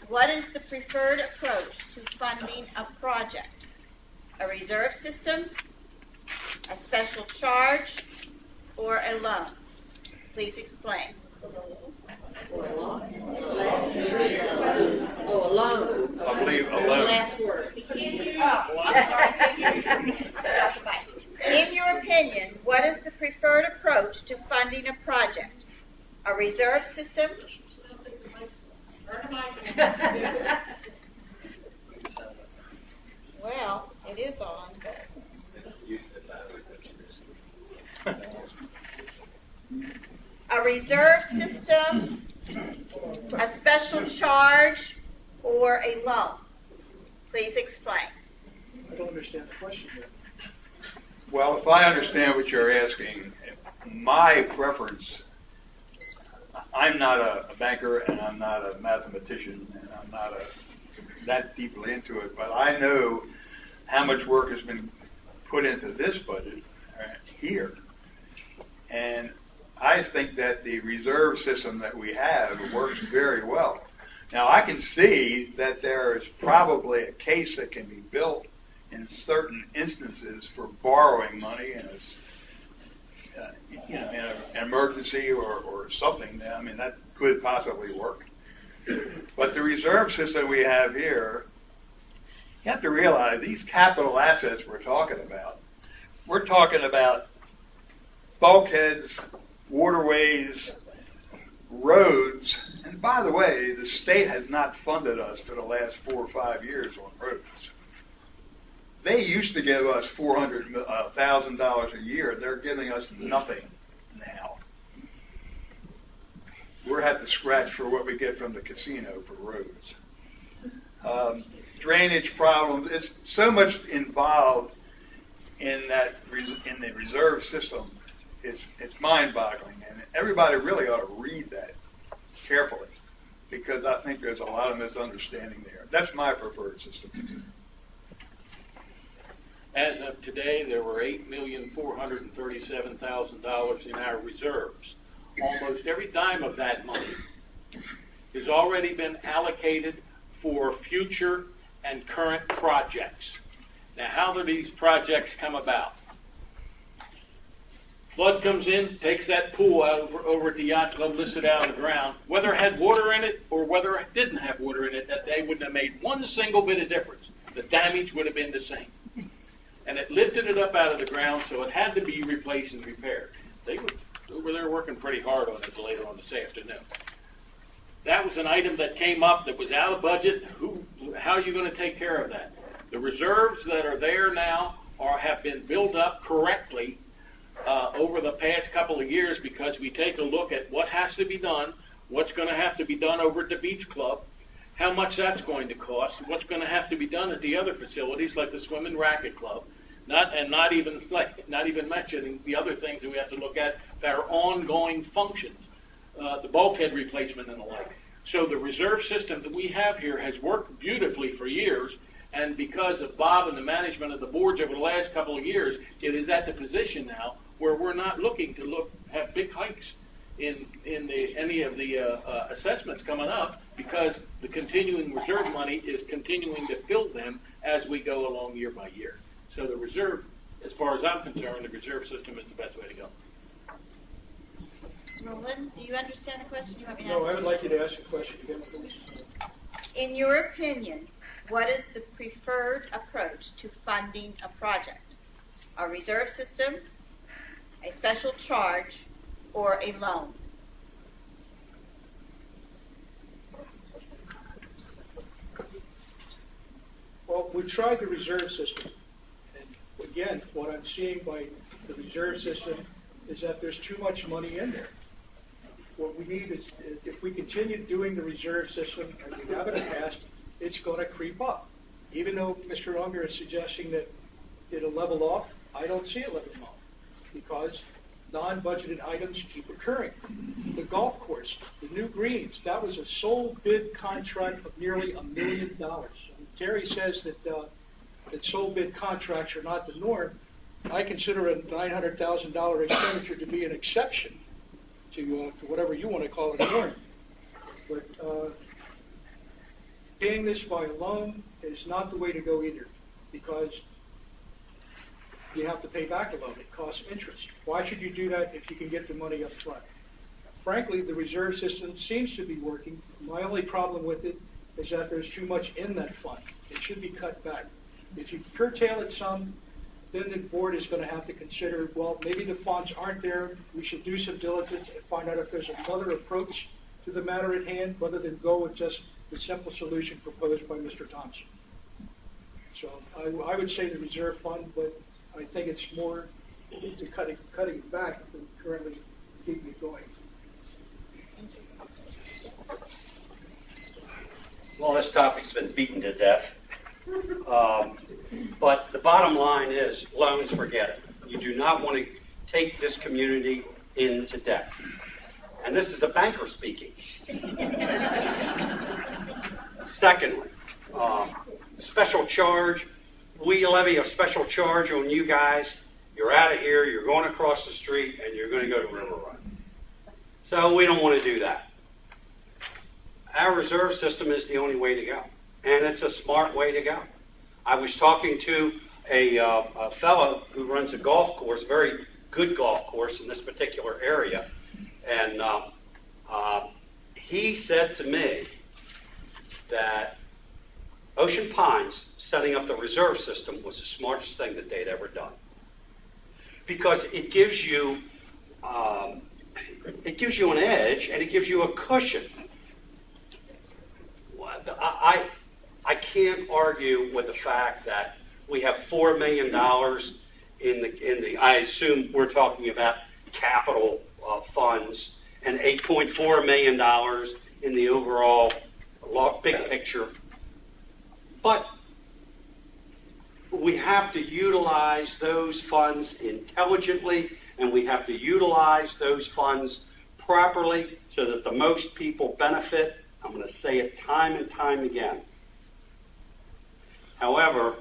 what is the preferred approach to funding a project? A reserve system, a special charge, or a loan? Please explain. I believe alone. In your opinion, what is the preferred approach to funding a project? A reserve system? Well, it is on, but... A reserve system, a special charge, or a loan? Please explain. I don't understand the question here. Well, if I understand what you're asking, my preference, I'm not a banker and I'm not a mathematician and I'm not that deeply into it, but I know how much work has been put into this budget here. And I think that the reserve system that we have works very well. Now, I can see that there is probably a case that can be built in certain instances for borrowing money in in an emergency or something. I mean, that could possibly work. But the reserve system we have here, you have to realize these capital assets we're talking about bulkheads, waterways, roads, and by the way, the state has not funded us for the last 4 or 5 years on roads. They used to give us $400,000 a year. They're giving us nothing now. We're having to scratch for what we get from the casino for roads. Drainage problems. It's so much involved in the reserve system. It's mind-boggling, and everybody really ought to read that carefully because I think there's a lot of misunderstanding there. That's my preferred system. As of today, there were $8,437,000 in our reserves. Almost every dime of that money has already been allocated for future and current projects. Now, how do these projects come about? Flood comes in, takes that pool over at the yacht club, lifts it out of the ground. Whether it had water in it or whether it didn't have water in it, that day wouldn't have made one single bit of difference. The damage would have been the same. And it lifted it up out of the ground, so it had to be replaced and repaired. They were there working pretty hard on it later on this afternoon. That was an item that came up that was out of budget. How are you going to take care of that? The reserves that are there now have been built up correctly over the past couple of years because we take a look at what has to be done, what's going to have to be done over at the beach club, how much that's going to cost, what's going to have to be done at the other facilities like the swim and racket club, not even mentioning the other things that we have to look at that are ongoing functions, the bulkhead replacement and the like. So the reserve system that we have here has worked beautifully for years, and because of Bob and the management of the boards over the last couple of years, it is at the position now where we're not looking to have big hikes in any of the assessments coming up because the continuing reserve money is continuing to fill them as we go along year by year. So the reserve, as far as I'm concerned, the reserve system is the best way to go. Roland, do you understand the question? You want me to ask No, I would it? like you to ask a question again, please. In your opinion, what is the preferred approach to funding a project? A reserve system, a special charge, or a loan? Well, we tried the reserve system. And again, what I'm seeing by the reserve system is that there's too much money in there. What we need is, if we continue doing the reserve system as we have in the past, it's going to creep up. Even though Mr. Unger is suggesting that it'll level off, I don't see it leveling off because non-budgeted items keep occurring. The golf course, the new greens, that was a sole bid contract of nearly $1 million. Terry says that sole bid contracts are not the norm. I consider a $900,000 expenditure to be an exception to whatever you want to call it a norm. But paying this by a loan is not the way to go either because you have to pay back a loan. It costs interest. Why should you do that if you can get the money up front? Frankly, the reserve system seems to be working. My only problem with it is that there's too much in that fund. It should be cut back. If you curtail it some, then the board is going to have to consider, well, maybe the funds aren't there. We should do some diligence and find out if there's another approach to the matter at hand rather than go with just the simple solution proposed by Mr. Thompson. So I would say the reserve fund, but I think it's more to cutting it back than currently keeping it going. Well, this topic's been beaten to death. But the bottom line is loans, forget it. You do not want to take this community into debt. And this is a banker speaking. Secondly, special charge. We levy a special charge on you guys. You're out of here, you're going across the street, and you're going to go to River Run. So we don't want to do that. Our reserve system is the only way to go, and it's a smart way to go. I was talking to a fellow who runs a golf course, a very good golf course in this particular area, and he said to me that Ocean Pines setting up the reserve system was the smartest thing that they'd ever done, because it gives you an edge and it gives you a cushion. I can't argue with the fact that we have $4 million in the. I assume we're talking about capital funds, and $8.4 million in the overall big picture. But we have to utilize those funds intelligently, and we have to utilize those funds properly so that the most people benefit. I'm going to say it time and time again. However,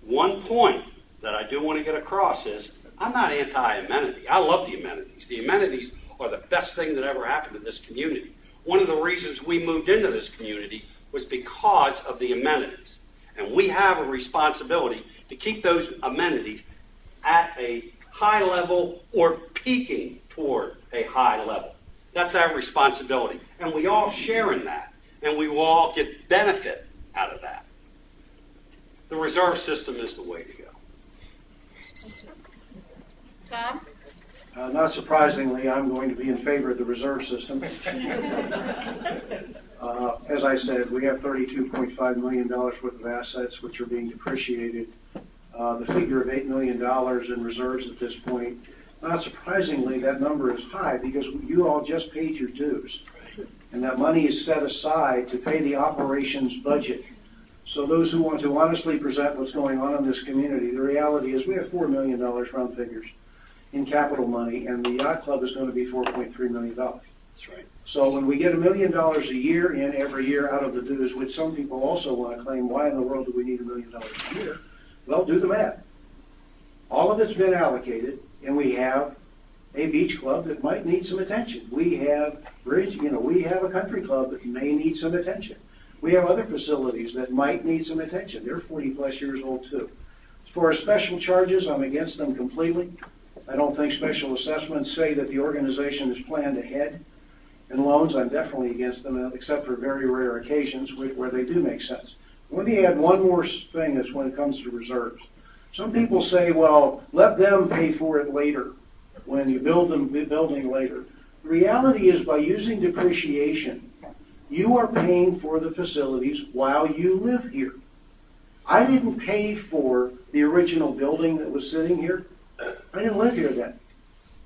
one point that I do want to get across is I'm not anti-amenity. I love the amenities. The amenities are the best thing that ever happened to this community. One of the reasons we moved into this community was because of the amenities. And we have a responsibility to keep those amenities at a high level or peaking toward a high level. That's our responsibility. And we all share in that. And we will all get benefit out of that. The reserve system is the way to go. Tom? Not surprisingly, I'm going to be in favor of the reserve system. As I said, we have $32.5 million worth of assets which are being depreciated. The figure of $8 million in reserves at this point, not surprisingly, that number is high because you all just paid your dues. And that money is set aside to pay the operations budget. So those who want to honestly present what's going on in this community, the reality is we have $4 million round figures in capital money, and the yacht club is going to be $4.3 million. That's right. So when we get $1 million a year in every year out of the dues, which some people also want to claim, why in the world do we need $1 million a year? Well, do the math. All of it's been allocated, and we have a beach club that might need some attention. We have we have a country club that may need some attention. We have other facilities that might need some attention. They're 40 plus years old too. As far as special charges, I'm against them completely. I don't think special assessments say that the organization is planned ahead. And loans, I'm definitely against them, except for very rare occasions where they do make sense. Let me add one more thing that's when it comes to reserves. Some people say, well, let them pay for it later, when you build the building later. The reality is by using depreciation, you are paying for the facilities while you live here. I didn't pay for the original building that was sitting here. I didn't live here then.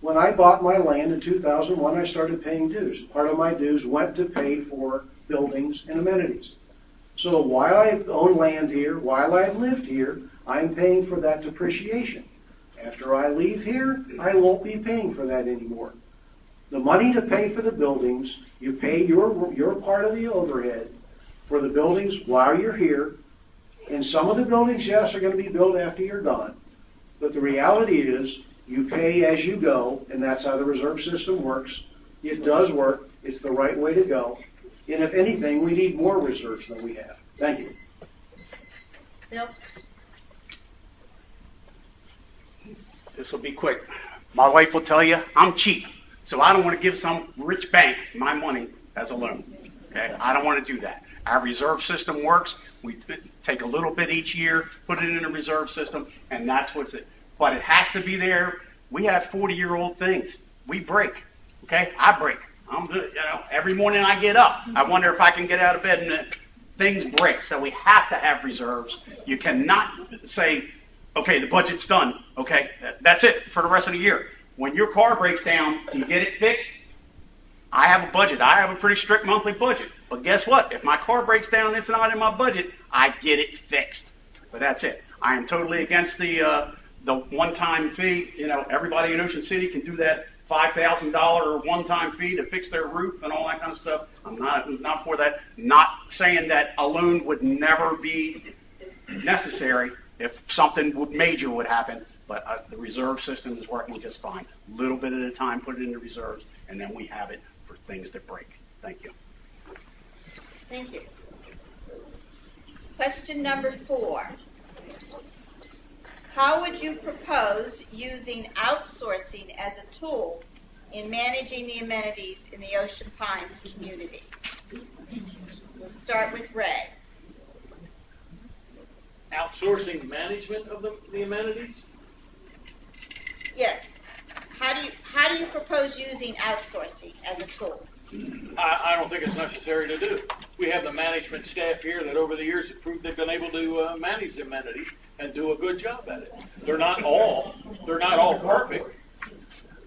When I bought my land in 2001, I started paying dues. Part of my dues went to pay for buildings and amenities. So while I own land here, while I've lived here, I'm paying for that depreciation. After I leave here, I won't be paying for that anymore. The money to pay for the buildings, you pay your part of the overhead for the buildings while you're here. And some of the buildings, yes, are going to be built after you're gone. But the reality is, you pay as you go, and that's how the reserve system works. It does work. It's the right way to go. And if anything, we need more reserves than we have. Thank you. Bill? This will be quick. My wife will tell you I'm cheap, so I don't want to give some rich bank my money as a loan. Okay, I don't want to do that. Our reserve system works. We take a little bit each year, put it in a reserve system, and that's what's it. But it has to be there. We have 40-year-old things. We break. Okay, I break. Every morning I get up, I wonder if I can get out of bed, and things break. So we have to have reserves. You cannot say, okay, the budget's done. Okay, that's it for the rest of the year. When your car breaks down, do you get it fixed? I have a budget. I have a pretty strict monthly budget. But guess what? If my car breaks down and it's not in my budget, I get it fixed. But that's it. I am totally against the one-time fee. Everybody in Ocean City can do that $5,000 one-time fee to fix their roof and all that kind of stuff. I'm not for that. Not saying that a loan would never be necessary if something major would happen, but the reserve system is working just fine. A little bit at a time, put it into reserves, and then we have it for things that break. Thank you. Thank you. Question number 4. How would you propose using outsourcing as a tool in managing the amenities in the Ocean Pines community? We'll start with Ray. Outsourcing management of the amenities? Yes. How do you propose using outsourcing as a tool? I don't think it's necessary to do. We have the management staff here that over the years have proved they've been able to manage the amenities and do a good job at it. They're not all perfect.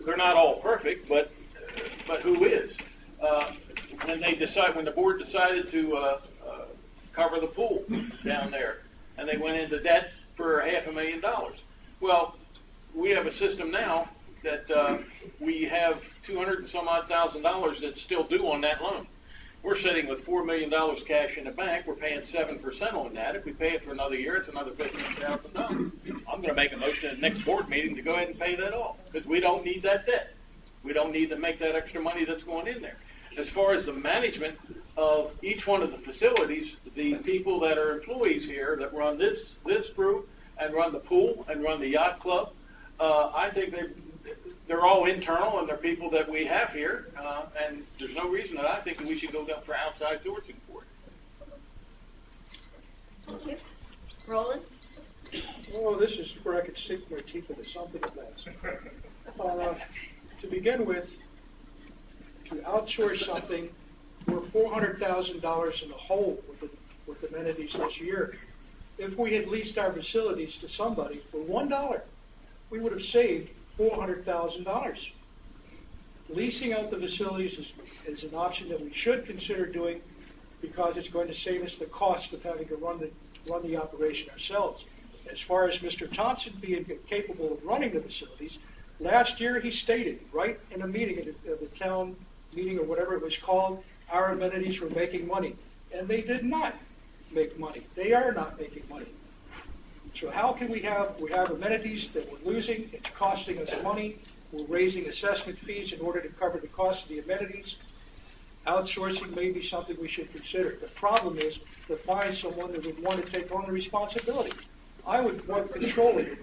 They're not all perfect, but who is? When the board decided to cover the pool down there, and they went into debt for $500,000. Well, we have a system now that we have $200 and some odd thousand that's still due on that loan. We're sitting with $4 million cash in the bank. We're paying 7% on that. If we pay it for another year, it's another $15,000. I'm going to make a motion at the next board meeting to go ahead and pay that off because we don't need that debt. We don't need to make that extra money that's going in there. As far as the management of each one of the facilities, the people that are employees here that run this group and run the pool and run the yacht club, I think they're all internal and they're people that we have here, and there's no reason that I think that we should go down for outside sourcing for it. Thank you. Roland? Well, this is where I could sink my teeth into something of that. To begin with, to outsource something, we're $400,000 in the hole with amenities this year. If we had leased our facilities to somebody for $1, we would have saved $400,000. Leasing out the facilities is an option that we should consider doing because it's going to save us the cost of having to run the operation ourselves. As far as Mr. Thompson being capable of running the facilities, last year he stated right in a meeting at the town meeting or whatever it was called, our amenities were making money. And they did not make money. They are not making money. So how can we have amenities that we're losing, it's costing us money, we're raising assessment fees in order to cover the cost of the amenities. Outsourcing may be something we should consider. The problem is to find someone that would want to take on the responsibility. I would want controlling it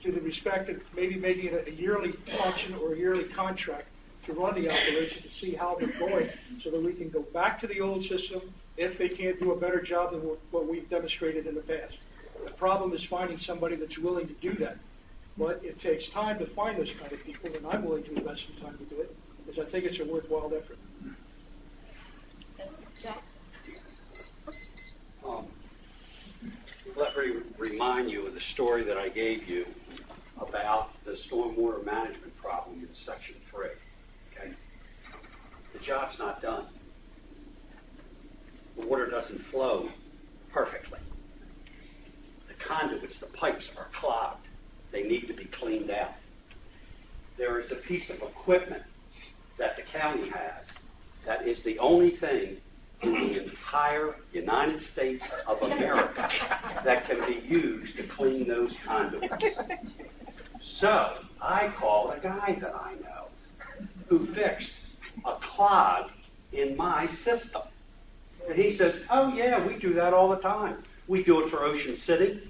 to the respect of maybe making it a yearly function or a yearly contract to run the operation to see how they're going so that we can go back to the old system if they can't do a better job than what we've demonstrated in the past. The problem is finding somebody that's willing to do that. But it takes time to find those kind of people, and I'm willing to invest some time to do it because I think it's a worthwhile effort. Jack? Let me remind you of the story that I gave you about the stormwater management problem in Section 3. Okay? The job's not done. The water doesn't flow perfectly. The conduits, the pipes are clogged. They need to be cleaned out. There is a piece of equipment that the county has that is the only thing in the entire United States of America that can be used to clean those conduits. So I called a guy that I know who fixed a clog in my system. And he says, oh yeah, we do that all the time. We do it for Ocean City.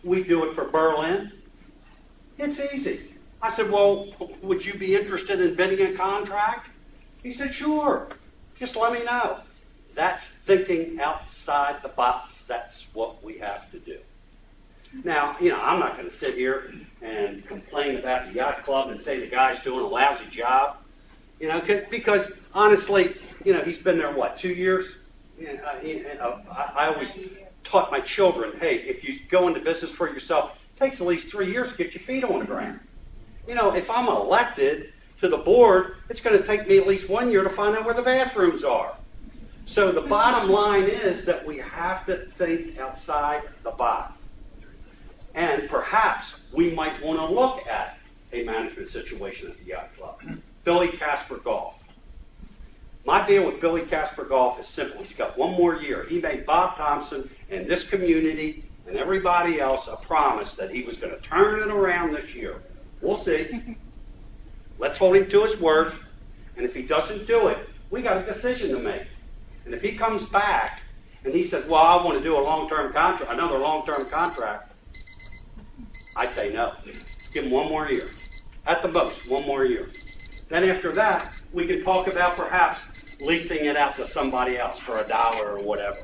We do it for Berlin. It's easy. I said, well, would you be interested in bidding a contract? He said, sure. Just let me know. That's thinking outside the box. That's what we have to do. Now, I'm not going to sit here and complain about the yacht club and say the guy's doing a lousy job. Because honestly, he's been there, 2 years? I always taught my children, hey, if you go into business for yourself, it takes at least 3 years to get your feet on the ground. If I'm elected to the board, it's going to take me at least 1 year to find out where the bathrooms are. So the bottom line is that we have to think outside the box. And perhaps we might want to look at a management situation at the yacht club. Billy Casper Golf. My deal with Billy Casper Golf is simple. He's got 1 more year. He made Bob Thompson and this community and everybody else a promise that he was going to turn it around this year. We'll see. Let's hold him to his word. And if he doesn't do it, we got a decision to make. And if he comes back and he says, well, I want to do a long-term contract, another long-term contract, I say no. Give him 1 more year. At the most, 1 more year. Then after that, we can talk about perhaps leasing it out to somebody else for $1 or whatever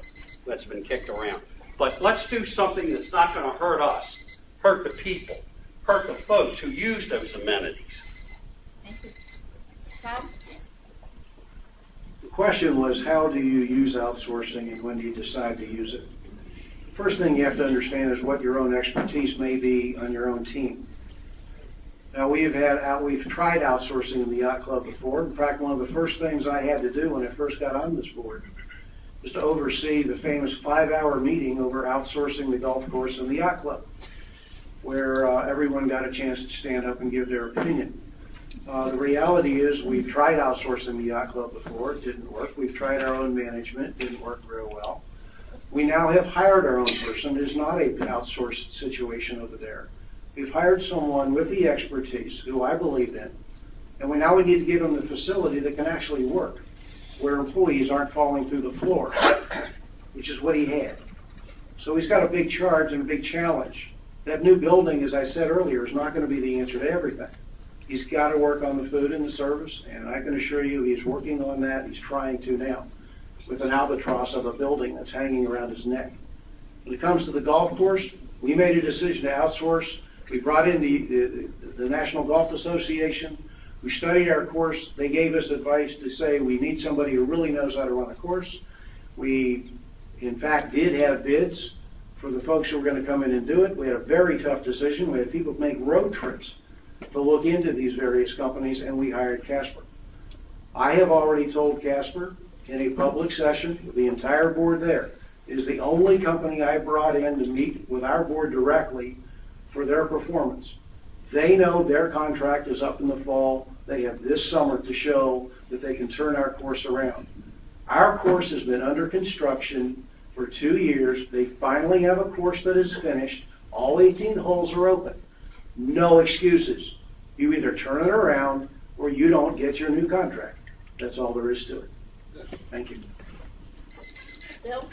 that's been kicked around. But let's do something that's not going to hurt us, hurt the people, hurt the folks who use those amenities. Thank you. Tom? The question was, how do you use outsourcing and when do you decide to use it? First thing you have to understand is what your own expertise may be on your own team. Now, we've tried outsourcing in the yacht club before. In fact, one of the first things I had to do when I first got on this board was to oversee the famous 5-hour meeting over outsourcing the golf course and the yacht club, where everyone got a chance to stand up and give their opinion. The reality is we've tried outsourcing the yacht club before. It didn't work. We've tried our own management. It didn't work real well. We now have hired our own person. It is not an outsourced situation over there. We've hired someone with the expertise, who I believe in, and we need to give them the facility that can actually work, where employees aren't falling through the floor, which is what he had. So he's got a big charge and a big challenge. That new building, as I said earlier, is not going to be the answer to everything. He's got to work on the food and the service, and I can assure you he's working on that. He's trying to now, with an albatross of a building that's hanging around his neck. When it comes to the golf course, we made a decision to outsource. We brought in the National Golf Association. We studied our course. They gave us advice to say we need somebody who really knows how to run a course. We, in fact, did have bids for the folks who were going to come in and do it. We had a very tough decision. We had people make road trips to look into these various companies, and we hired Casper. I have already told Casper in a public session with the entire board there, it is the only company I brought in to meet with our board directly for their performance. They know their contract is up in the fall. They have this summer to show that they can turn our course around. Our course has been under construction for 2 years. They finally have a course that is finished. All 18 holes are open. No excuses. You either turn it around or you don't get your new contract. That's all there is to it. Thank you. Bill?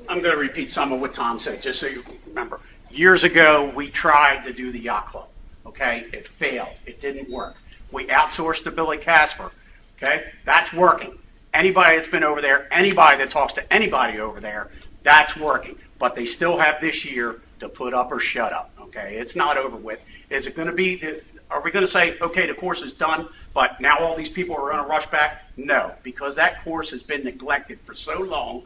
I'm going to repeat some of what Tom said, just so you remember. Years ago, we tried to do the yacht club, okay? It failed. It didn't work. We outsourced to Billy Casper, okay? That's working. Anybody that's been over there, anybody that talks to anybody over there, that's working. But they still have this year to put up or shut up, okay? It's not over with. Is it going to be, are we going to say, okay, the course is done, but now all these people are going to rush back? No, because that course has been neglected for so long,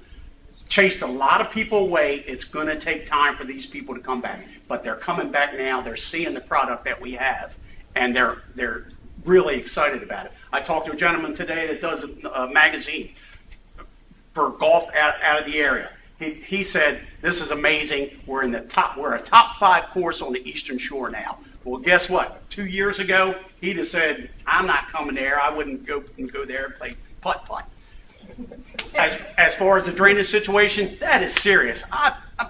chased a lot of people away. It's going to take time for these people to come back. But they're coming back now. They're seeing the product that we have, and they're really excited about it. I talked to a gentleman today that does a magazine for golf out of the area. He said, this is amazing. We're a top 5 course on the Eastern Shore now. Well, guess what? 2 years ago, he'd have said, I'm not coming there. I wouldn't go there and play putt-putt. As far as the drainage situation, that is serious.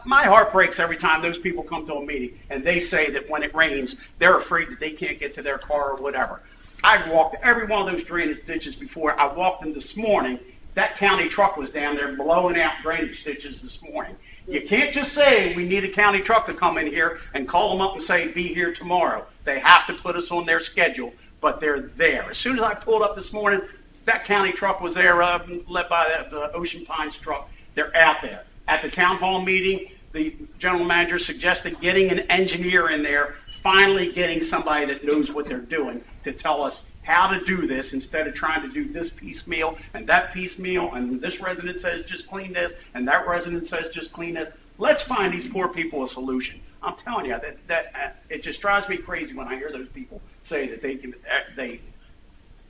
My heart breaks every time those people come to a meeting and they say that when it rains, they're afraid that they can't get to their car or whatever. I've walked every one of those drainage ditches before. I walked them this morning. That county truck was down there blowing out drainage ditches this morning. You can't just say we need a county truck to come in here and call them up and say be here tomorrow. They have to put us on their schedule, but they're there. As soon as I pulled up this morning, that county truck was there, led by the Ocean Pines truck. They're out there. At the town hall meeting, the general manager suggested getting an engineer in there, finally getting somebody that knows what they're doing to tell us how to do this instead of trying to do this piecemeal and that piecemeal, and this resident says just clean this, and that resident says just clean this. Let's find these poor people a solution. I'm telling you, that it just drives me crazy when I hear those people say that they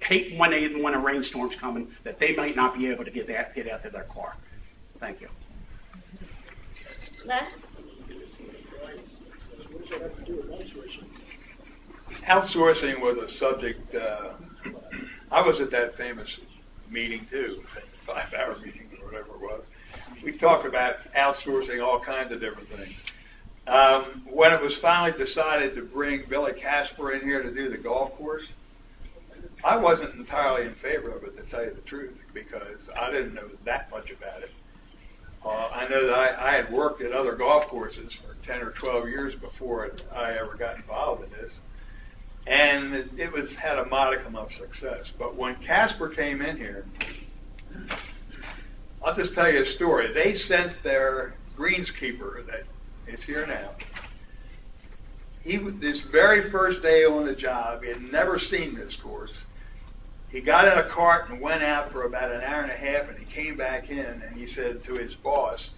hate when a rainstorm's coming, that they might not be able to get out to their car. Thank you. Les? What does that have to do with outsourcing? Outsourcing was a subject, I was at that famous meeting too, that 5-hour meeting or whatever it was. We talked about outsourcing all kinds of different things. When it was finally decided to bring Billy Casper in here to do the golf course, I wasn't entirely in favor of it, to tell you the truth, because I didn't know that much about it. I know that I had worked at other golf courses for 10 or 12 years before I ever got involved in this, and it had a modicum of success. But when Casper came in here, I'll just tell you a story. They sent their greenskeeper that is here now. This very first day on the job, he had never seen this course. He got in a cart and went out for about an hour and a half, and he came back in and he said to his boss,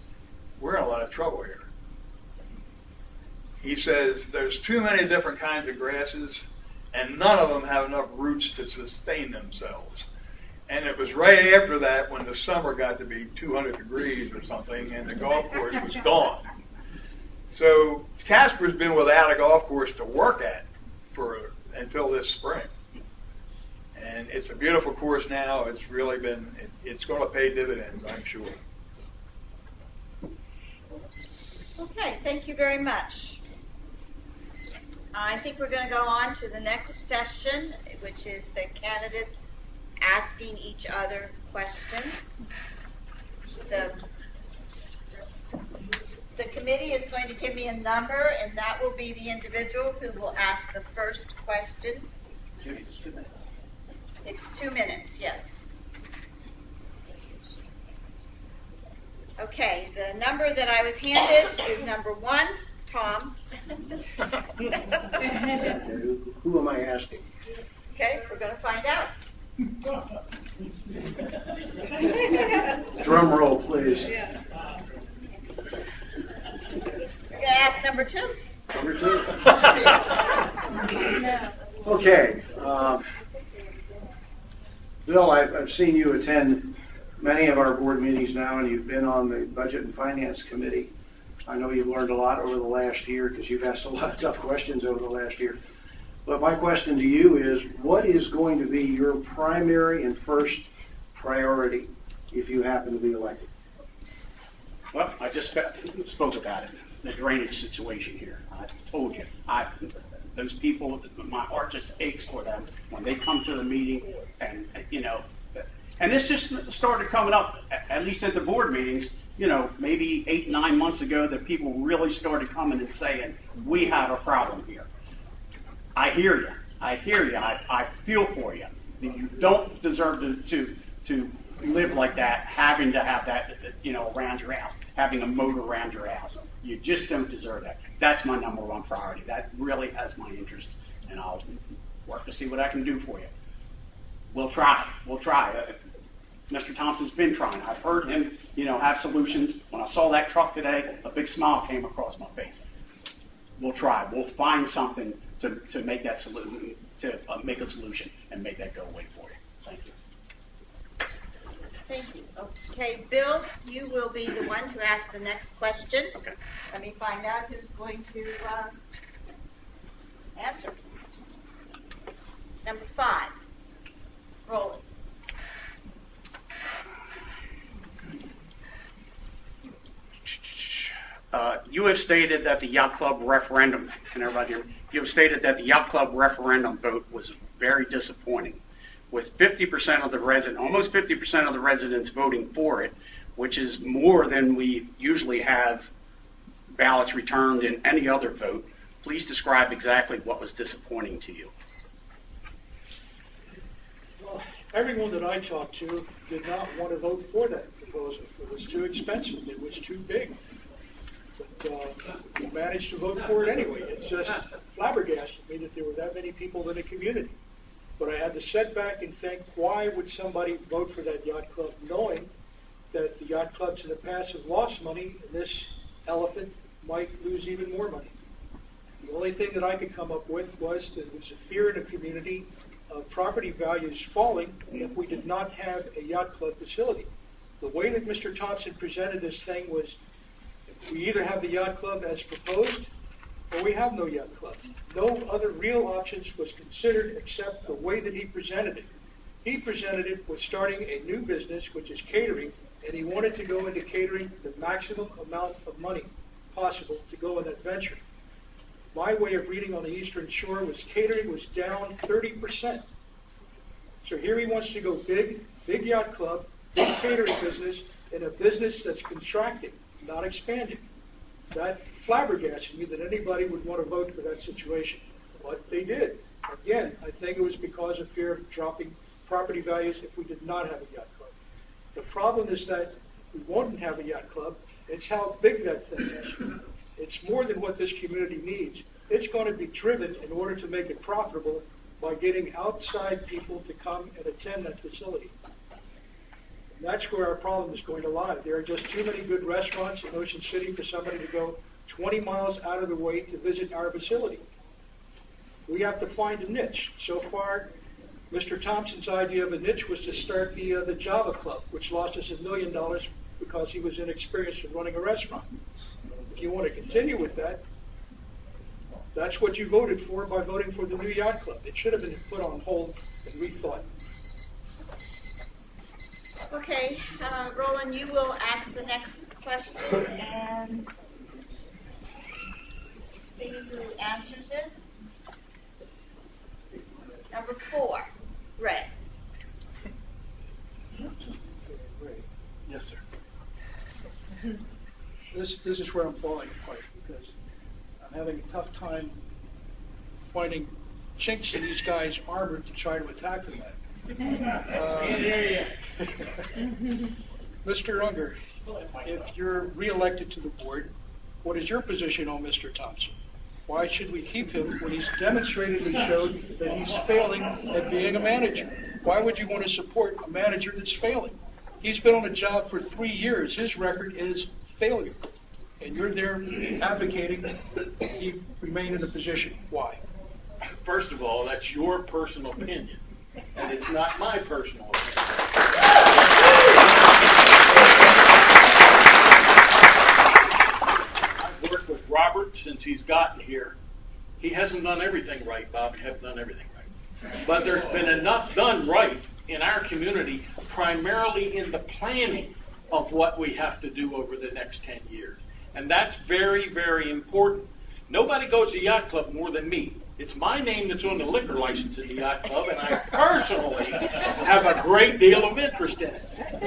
"We're in a lot of trouble here." He says, "There's too many different kinds of grasses, and none of them have enough roots to sustain themselves." And it was right after that when the summer got to be 200 degrees or something, and the golf course was gone. So Casper's been without a golf course to work at until this spring. And it's a beautiful course now. It's really it's going to pay dividends, I'm sure. Okay, thank you very much. I think we're going to go on to the next session, which is the candidates asking each other questions. The committee is going to give me a number, and that will be the individual who will ask the first question. Judy, just 2 minutes. It's 2 minutes, yes. Okay, the number that I was handed is number 1, Tom. Who am I asking? Okay, we're going to find out. Drum roll, please. You're going to ask number 2. Number 2. Okay. Bill, I've seen you attend many of our board meetings now, and you've been on the Budget and Finance Committee. I know you've learned a lot over the last year because you've asked a lot of tough questions over the last year. But my question to you is, what is going to be your primary and first priority if you happen to be elected? Well, I just spoke about it, the drainage situation here. I told you, those people, my heart just aches for them when they come to the meeting, and and this just started coming up, at least at the board meetings, maybe 8-9 months ago, that people really started coming and saying, we have a problem here. I hear you. I feel for you. You don't deserve to live like that, having to have that, around your house, having a moat around your house. You just don't deserve that. That's my number 1 priority. That really has my interest, and I'll work to see what I can do for you. We'll try. Mr. Thompson's been trying. I've heard him, have solutions. When I saw that truck today, a big smile came across my face. We'll try. We'll find something to make that solution, to make a solution and make that go away for you. Thank you. Thank you. Okay, Bill, you will be the one to ask the next question. Okay. Let me find out who's going to answer. Number 5, Roland. You have stated that the yacht club referendum, and everybody here, you have stated that the yacht club referendum vote was very disappointing, with 50% of the almost 50% of the residents voting for it, which is more than we usually have ballots returned in any other vote. Please describe exactly what was disappointing to you. Well, everyone that I talked to did not want to vote for that proposal. It was too expensive. It was too big. But we managed to vote for it anyway. It's just flabbergasted me that there were that many people in the community. But I had to sit back and think, why would somebody vote for that yacht club knowing that the yacht clubs in the past have lost money and this elephant might lose even more money? The only thing that I could come up with was that there was a fear in the community of property values falling if we did not have a yacht club facility. The way that Mr. Thompson presented this thing was, we either have the yacht club as proposed or we have no yacht club. No other real options was considered except the way that he presented it. He presented it with starting a new business, which is catering, and he wanted to go into catering the maximum amount of money possible to go in that venture. My way of reading on the Eastern Shore was catering was down 30%. So here he wants to go big yacht club, big catering business, in a business that's contracting, not expanding. That flabbergasted me that anybody would want to vote for that situation. But they did. Again, I think it was because of fear of dropping property values if we did not have a yacht club. The problem is that we won't have a yacht club. It's how big that thing is. It's more than what this community needs. It's going to be driven in order to make it profitable by getting outside people to come and attend that facility. And that's where our problem is going to lie. There are just too many good restaurants in Ocean City for somebody to go 20 miles out of the way to visit our facility. We have to find a niche. So far, Mr. Thompson's idea of a niche was to start the Java Club, which lost us $1 million because he was inexperienced in running a restaurant. If you want to continue with that, that's what you voted for by voting for the new yacht club. It should have been put on hold and rethought. Okay, Roland, you will ask the next question and see who answers it. Number 4, Ray. Yes, sir. This is where I'm falling apart because I'm having a tough time finding chinks in these guys' armor to try to attack them at. Mr. Unger, if you're reelected to the board, what is your position on Mr. Thompson? Why should we keep him when he's demonstratedly showed that he's failing at being a manager? Why would you want to support a manager that's failing? He's been on a job for 3 years. His record is failure. And you're there advocating that he remain in the position. Why? First of all, that's your personal opinion, and it's not my personal opinion. I've worked with Robert since he's gotten here. He hasn't done everything right, Bob. He hasn't done everything right. But there's been enough done right in our community, primarily in the planning of what we have to do over the next 10 years. And that's very, very important. Nobody goes to Yacht Club more than me. It's my name that's on the liquor license in the Yacht Club, and I personally have a great deal of interest in it.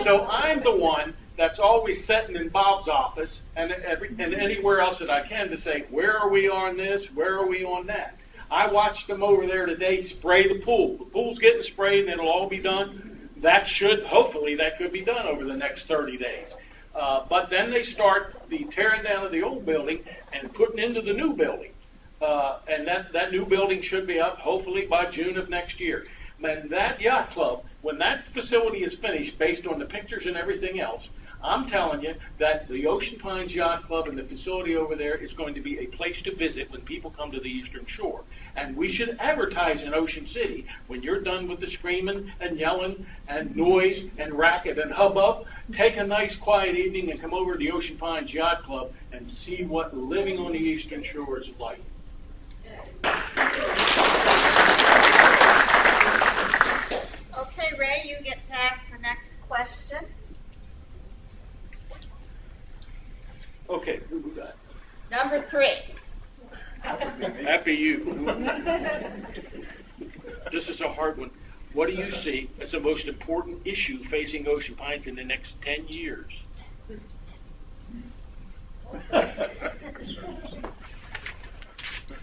So I'm the one that's always sitting in Bob's office and anywhere else that I can to say, where are we on this? Where are we on that? I watched them over there today spray the pool. The pool's getting sprayed and it'll all be done. Hopefully that could be done over the next 30 days. But then they start the tearing down of the old building and putting into the new building. And that new building should be up hopefully by June of next year. And that yacht club, when that facility is finished, based on the pictures and everything else, I'm telling you that the Ocean Pines Yacht Club and the facility over there is going to be a place to visit when people come to the Eastern Shore. And we should advertise in Ocean City, when you're done with the screaming and yelling and noise and racket and hubbub, take a nice quiet evening and come over to the Ocean Pines Yacht Club and see what living on the Eastern Shore is like. Okay, Ray, you get to ask the next question. Okay, who got? Number 3. Happy you. This is a hard one. What do you see as the most important issue facing Ocean Pines in the next 10 years?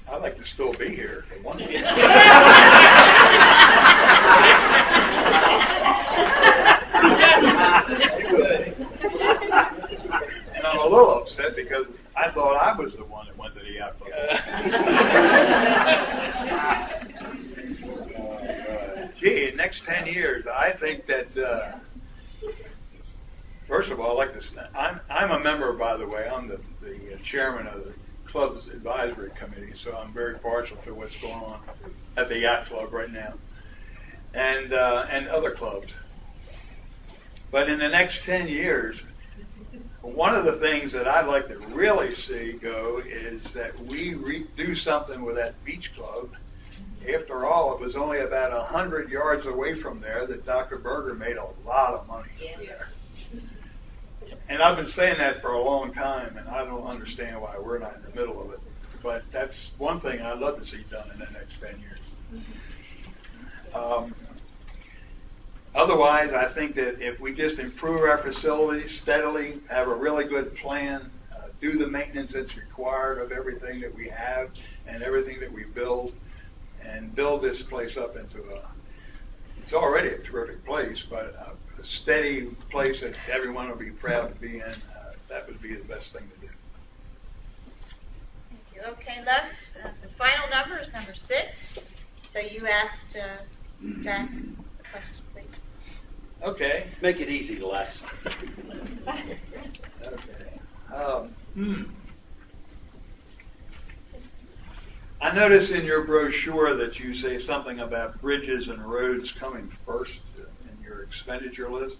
I'd like to still be here for one thing. And I'm a little upset because I thought I was the one that went to the yacht club. Gee, next 10 years, I think that, first of all, I'd like to, I'm a member, by the way, I'm the chairman of the club's advisory committee, so I'm very partial to what's going on at the yacht club right now, and other clubs. But in the next 10 years, one of the things that I'd like to really see go is that we do something with that beach club. After all, it was only about 100 yards away from there that Dr. Berger made a lot of money there. And I've been saying that for a long time, and I don't understand why we're not in the middle of it. But that's one thing I'd love to see done in the next 10 years. Otherwise, I think that if we just improve our facilities steadily, have a really good plan, do the maintenance that's required of everything that we have and everything that we build, and build this place up into it's already a terrific place, but a steady place that everyone will be proud to be in, that would be the best thing to do. Thank you. Okay, Les, the final number is number 6. So you asked Jack the question, please. Okay. Make it easy, Les. Okay. I notice in your brochure that you say something about bridges and roads coming first in your expenditure list.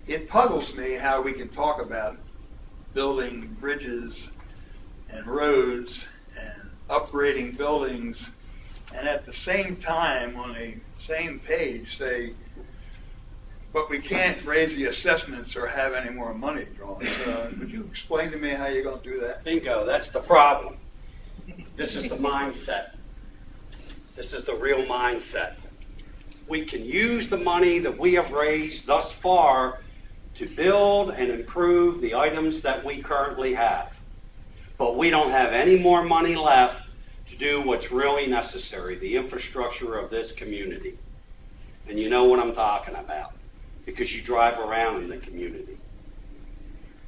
It puzzles me how we can talk about building bridges and roads and upgrading buildings, and at the same time on the same page say, but we can't raise the assessments or have any more money drawn. Would you explain to me how you're going to do that? Bingo, that's the problem. This is the mindset. This is the real mindset. We can use the money that we have raised thus far to build and improve the items that we currently have. But we don't have any more money left to do what's really necessary, the infrastructure of this community. And you know what I'm talking about, because you drive around in the community.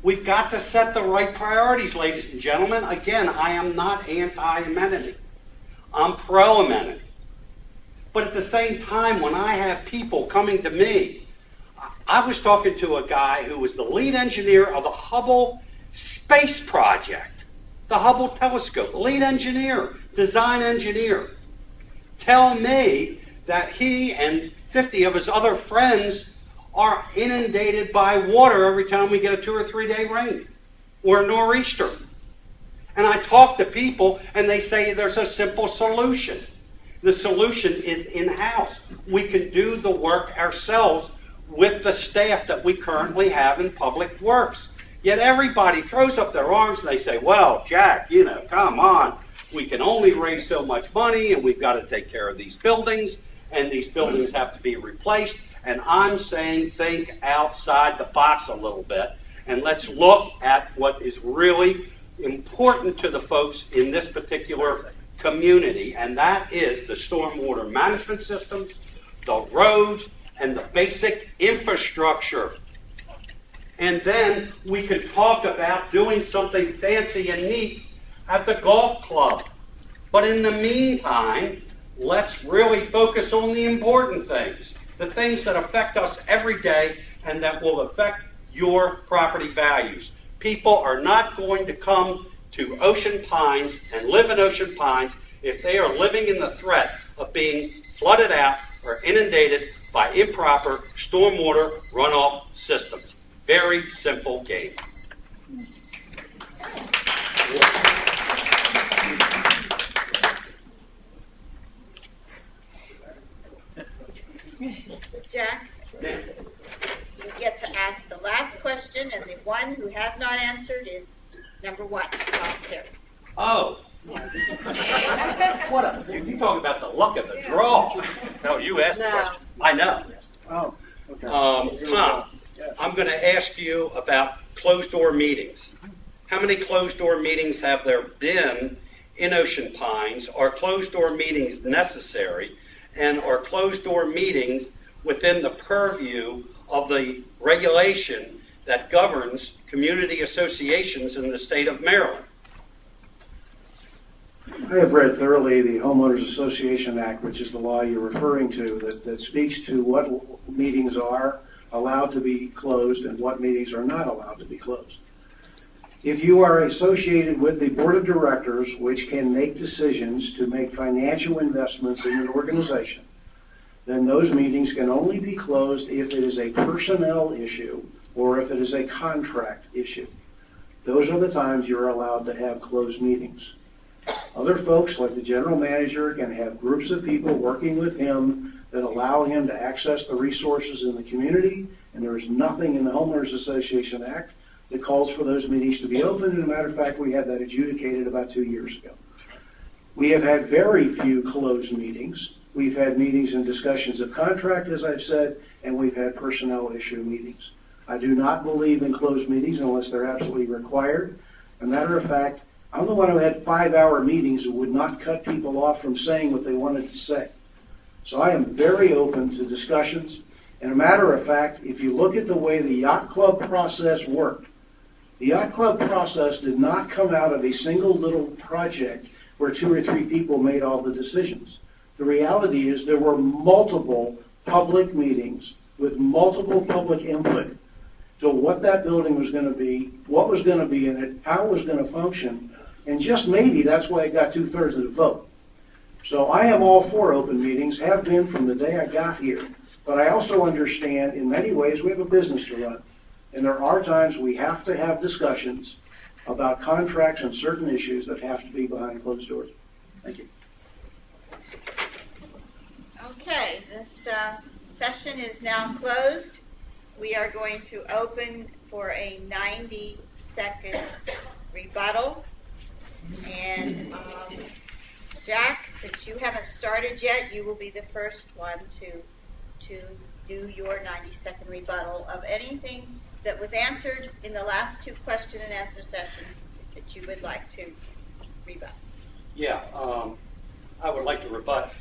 We've got to set the right priorities, ladies and gentlemen. Again, I am not anti-amenity. I'm pro-amenity. But at the same time, when I have people coming to me, I was talking to a guy who was the lead engineer of the Hubble Space Project, the Hubble Telescope, lead engineer, design engineer, tell me that he and 50 of his other friends are inundated by water every time we get a 2 or 3 day rain or a nor'easter. And I talk to people and they say there's a simple solution. The solution is in-house. We can do the work ourselves with the staff that we currently have in Public Works. Yet everybody throws up their arms and they say, well, Jack, come on. We can only raise so much money and we've got to take care of these buildings and these buildings have to be replaced. And I'm saying think outside the box a little bit and let's look at what is really important to the folks in this particular community, and that is the stormwater management systems, the roads, and the basic infrastructure. And then we can talk about doing something fancy and neat at the golf club. But in the meantime, let's really focus on the important things, the things that affect us every day and that will affect your property values. People are not going to come to Ocean Pines and live in Ocean Pines if they are living in the threat of being flooded out or inundated by improper stormwater runoff systems. Very simple game. Jack, you get to ask the last question, and the one who has not answered is number 1, Tom Terry. Oh. What you talking about the luck of the draw. No, you asked the question. I know. Oh, okay. Tom, I'm going to ask you about closed-door meetings. How many closed-door meetings have there been in Ocean Pines? Are closed-door meetings necessary? And are closed-door meetings within the purview of the regulation that governs community associations in the state of Maryland? I have read thoroughly the Homeowners Association Act, which is the law you're referring to, that speaks to what meetings are allowed to be closed and what meetings are not allowed to be closed. If you are associated with the board of directors, which can make decisions to make financial investments in an organization, then those meetings can only be closed if it is a personnel issue or if it is a contract issue. Those are the times you're allowed to have closed meetings. Other folks, like the general manager, can have groups of people working with him that allow him to access the resources in the community, and there is nothing in the Homeowners Association Act that calls for those meetings to be open. And as a matter of fact, we had that adjudicated about 2 years ago. We have had very few closed meetings We've had meetings and discussions of contract, as I've said, and we've had personnel issue meetings. I do not believe in closed meetings unless they're absolutely required. As a matter of fact, I'm the one who had 5-hour meetings that would not cut people off from saying what they wanted to say. So I am very open to discussions. And a matter of fact, if you look at the way the yacht club process worked, the yacht club process did not come out of a single little project where 2 or 3 people made all the decisions. The reality is there were multiple public meetings with multiple public input to what that building was going to be, what was going to be in it, how it was going to function, and just maybe that's why it got 2/3 of the vote. So I am all for open meetings, have been from the day I got here. But I also understand in many ways we have a business to run. And there are times we have to have discussions about contracts and certain issues that have to be behind closed doors. Thank you. Okay, this session is now closed. We are going to open for a 90-second rebuttal. And Jack, since you haven't started yet, you will be the first one to do your 90-second rebuttal of anything that was answered in the last 2 question and answer sessions that you would like to rebut. Yeah, I would like to rebut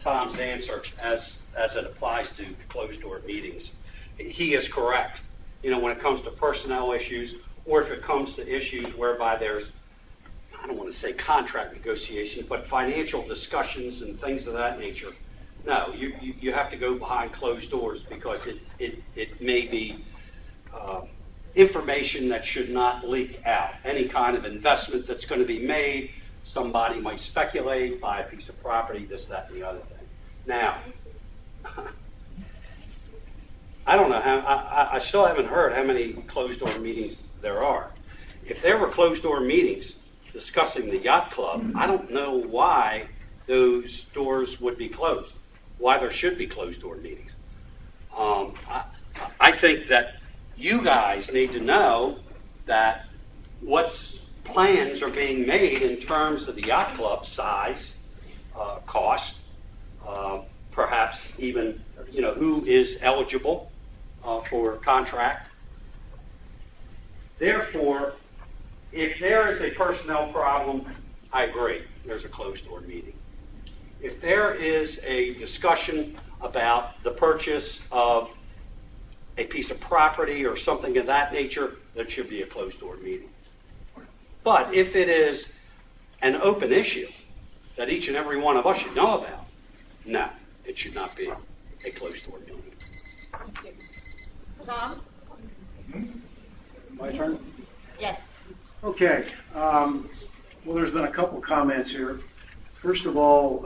Tom's answer as it applies to closed-door meetings. He is correct. You know, when it comes to personnel issues, or if it comes to issues whereby there's, I don't want to say contract negotiations, but financial discussions and things of that nature, no, you have to go behind closed doors because it may be information that should not leak out. Any kind of investment that's going to be made, somebody might speculate, buy a piece of property, this, that, and the other thing. Now, I don't know how, I still haven't heard how many closed-door meetings there are. If there were closed-door meetings discussing the yacht club, I don't know why those doors would be closed, why there should be closed-door meetings. I think that you guys need to know that what's plans are being made in terms of the yacht club size, cost, perhaps even, you know, who is eligible for contract. Therefore, if there is a personnel problem, I agree, there's a closed-door meeting. If there is a discussion about the purchase of a piece of property or something of that nature, there should be a closed-door meeting. But if it is an open issue that each and every one of us should know about, no, it should not be a closed-door meeting. Thank you. Tom? My turn? Yes. Okay. Well, there's been a couple comments here. First of all,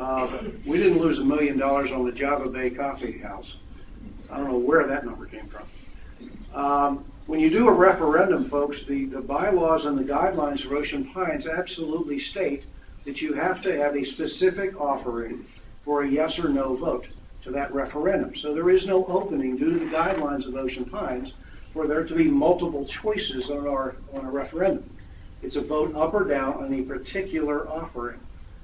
we didn't lose $1 million on the Java Bay Coffee House. I don't know where that number came from. When you do a referendum, folks, the bylaws and the guidelines of Ocean Pines absolutely state that you have to have a specific offering for a yes or no vote to that referendum. So there is no opening due to the guidelines of Ocean Pines for there to be multiple choices on a referendum. It's a vote up or down on a particular offering,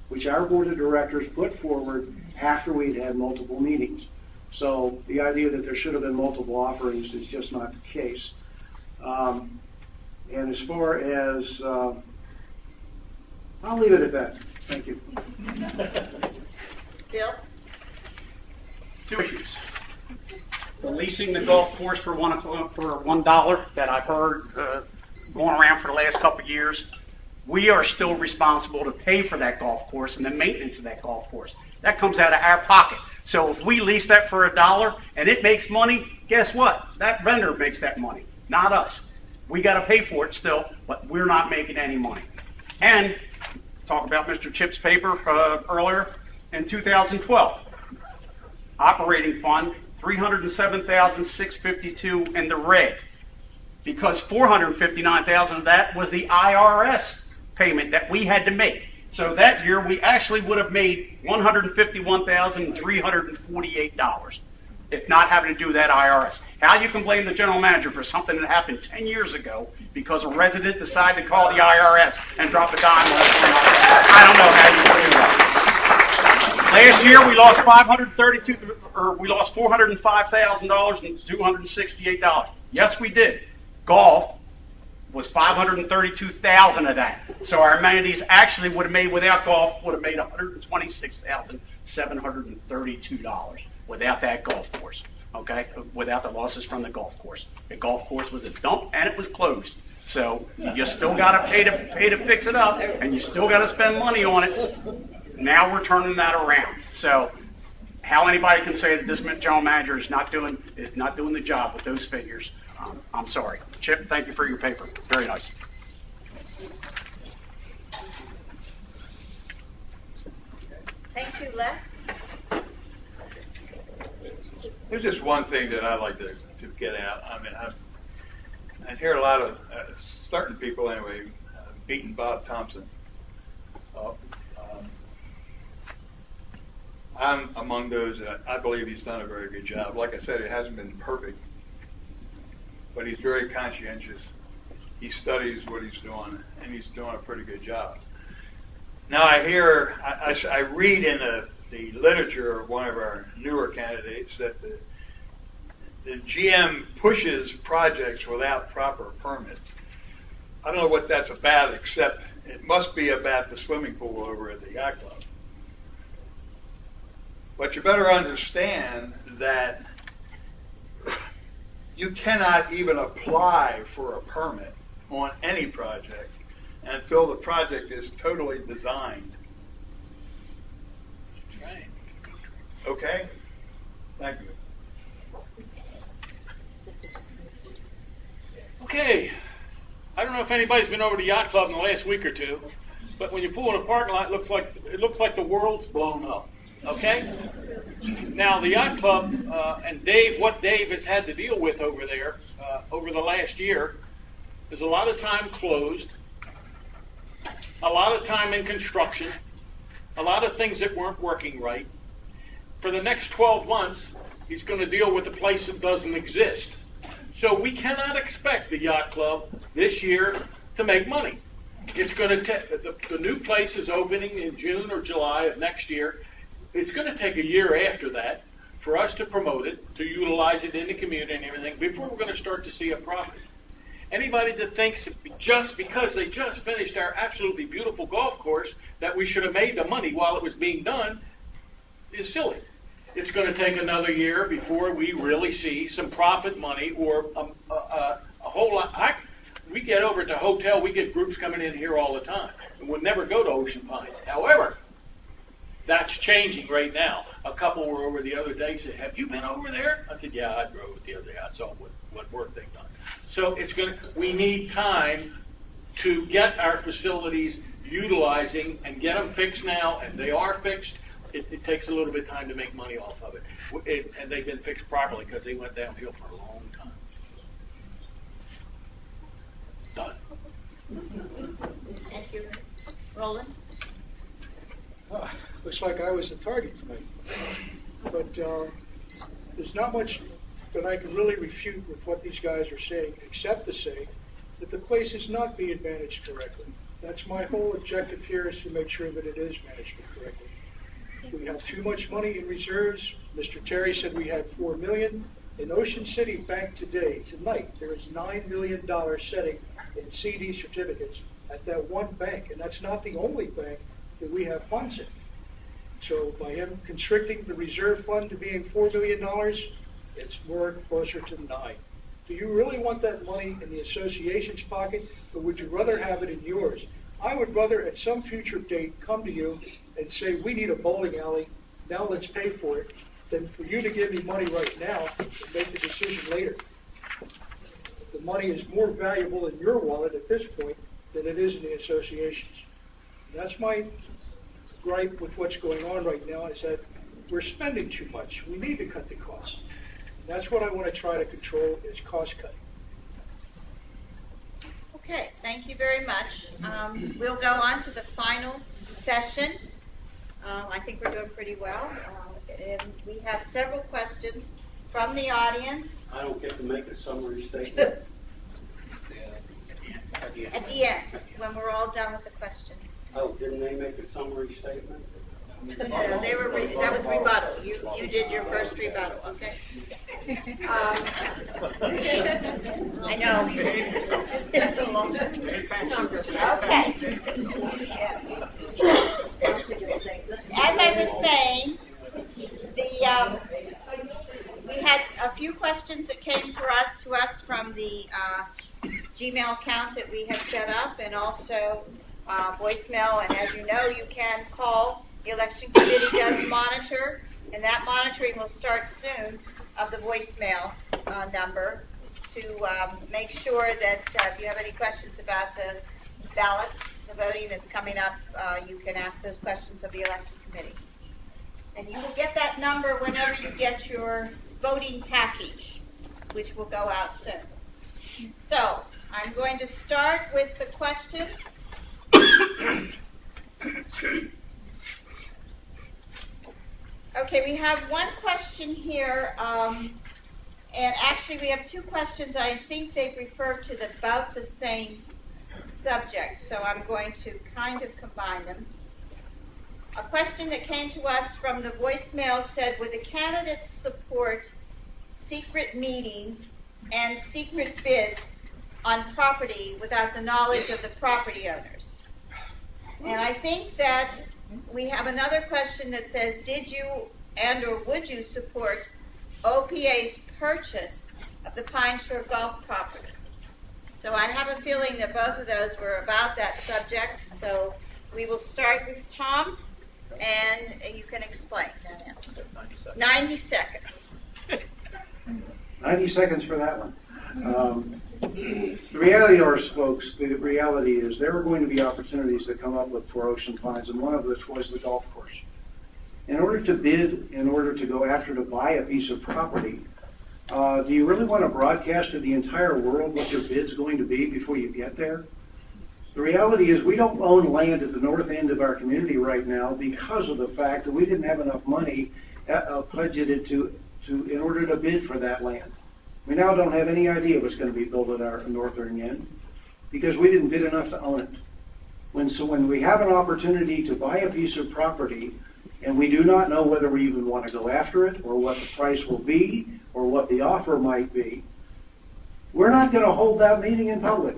which our board of directors put forward after we'd had multiple meetings. So the idea that there should have been multiple offerings is just not the case. And as far as, I'll leave it at that. Thank you. Bill? 2 issues. The leasing the golf course for $1 that I've heard going around for the last couple of years. We are still responsible to pay for that golf course and the maintenance of that golf course. That comes out of our pocket. So if we lease that for $1 and it makes money, guess what? That vendor makes that money, not us. We got to pay for it still, but we're not making any money. And talk about Mr. Chip's paper earlier in 2012. Operating fund, $307,652 in the red, because $459,000 of that was the IRS payment that we had to make. So that year we actually would have made $151,348, if not having to do that IRS. How you can blame the general manager for something that happened 10 years ago because a resident decided to call the IRS and drop a dime on it? I don't know how you can do that. Last year, we lost $405,000 and $268. Yes, we did. Golf was $532,000 of that. So our amenities actually would have made, without golf, would have made $126,732 without that golf course. Okay, without the losses from the golf course. The golf course was a dump and it was closed. So you still got to pay to fix it up, and you still got to spend money on it. Now we're turning that around. So how anybody can say that this general manager is not doing the job with those figures, I'm sorry. Chip, thank you for your paper. Very nice. Thank you, Les. There's just one thing that I'd like to get out. I mean, I hear a lot of certain people anyway beating Bob Thompson up. I'm among those that I believe he's done a very good job. Like I said, it hasn't been perfect, but he's very conscientious. He studies what he's doing, and he's doing a pretty good job. Now I read in the literature of one of our newer candidates that the GM pushes projects without proper permits. I don't know what that's about, except it must be about the swimming pool over at the yacht club. But you better understand that you cannot even apply for a permit on any project until the project is totally designed. Right. Okay? Thank you. Okay. I don't know if anybody's been over to Yacht Club in the last week or two, but when you pull in a parking lot, it looks like the world's blown up. Okay? Now, the Yacht Club and what Dave has had to deal with over there over the last year is a lot of time closed, a lot of time in construction, a lot of things that weren't working right. For the next 12 months, he's going to deal with a place that doesn't exist. So we cannot expect the Yacht Club this year to make money. It's going to the new place is opening in June or July of next year. It's going to take a year after that for us to promote it, to utilize it in the community and everything, before we're going to start to see a profit. Anybody that thinks just because they just finished our absolutely beautiful golf course that we should have made the money while it was being done is silly. It's going to take another year before we really see some profit money or a whole lot. We get over to hotel, we get groups coming in here all the time, and would never go to Ocean Pines. However, that's changing right now. A couple were over the other day, said, "Have you been over there?" I said, "Yeah, I drove it the other day. I saw what work they've done." So we need time to get our facilities utilizing and get them fixed now, and they are fixed. It takes a little bit of time to make money off of it. And they've been fixed properly because they went downhill for a long time. Done. Thank you. Roland? Looks like I was the target tonight. But there's not much that I can really refute with what these guys are saying, except to say that the place is not being managed correctly. That's my whole objective here, is to make sure that it is managed correctly. We have too much money in reserves. Mr. Terry said we had $4 million. In Ocean City Bank tonight, there is $9 million sitting in CD certificates at that one bank, and that's not the only bank that we have funds in. So by him constricting the reserve fund to being $4 million, it's more closer to 9. Do you really want that money in the association's pocket, or would you rather have it in yours? I would rather at some future date come to you and say, we need a bowling alley, now let's pay for it, than for you to give me money right now and make the decision later. The money is more valuable in your wallet at this point than it is in the association's. And that's my gripe with what's going on right now, is that we're spending too much. We need to cut the costs. And that's what I want to try to control, is cost cutting. Okay, thank you very much. We'll go on to the final session. I think we're doing pretty well. And we have several questions from the audience. I don't get to make a summary statement. At the end, when we're all done with the questions. Oh, didn't they make a summary statement? No, they were, that was rebuttal. You did your first rebuttal, okay? I know. Okay. As I was saying, we had a few questions that came to us from the Gmail account that we had set up, and also voicemail. And as you know, you can call. The election committee does monitor, and that monitoring will start soon of the voicemail number to make sure that if you have any questions about the ballots, the voting that's coming up, you can ask those questions of the election committee. And you will get that number whenever you get your voting package, which will go out soon. So I'm going to start with the questions. Okay, we have one question here, and actually we have two questions. I think they refer to about the same subject, so I'm going to kind of combine them. A question that came to us from the voicemail said, would the candidates support secret meetings and secret bids on property without the knowledge of the property owners? And I think that we have another question that says, did you or would you support OPA's purchase of the Pine Shore Golf property? So I have a feeling that both of those were about that subject. So we will start with Tom, and you can explain that answer. 90 seconds. 90 seconds for that one. The reality is, folks, the reality is there are going to be opportunities that come up for Ocean Pines, and one of which was the golf course. In order to bid, in order to go after to buy a piece of property, do you really want to broadcast to the entire world what your bid's going to be before you get there? The reality is we don't own land at the north end of our community right now because of the fact that we didn't have enough money budgeted in order to bid for that land. We now don't have any idea what's going to be built at our northern end because we didn't bid enough to own it. When we have an opportunity to buy a piece of property and we do not know whether we even want to go after it or what the price will be or what the offer might be, we're not going to hold that meeting in public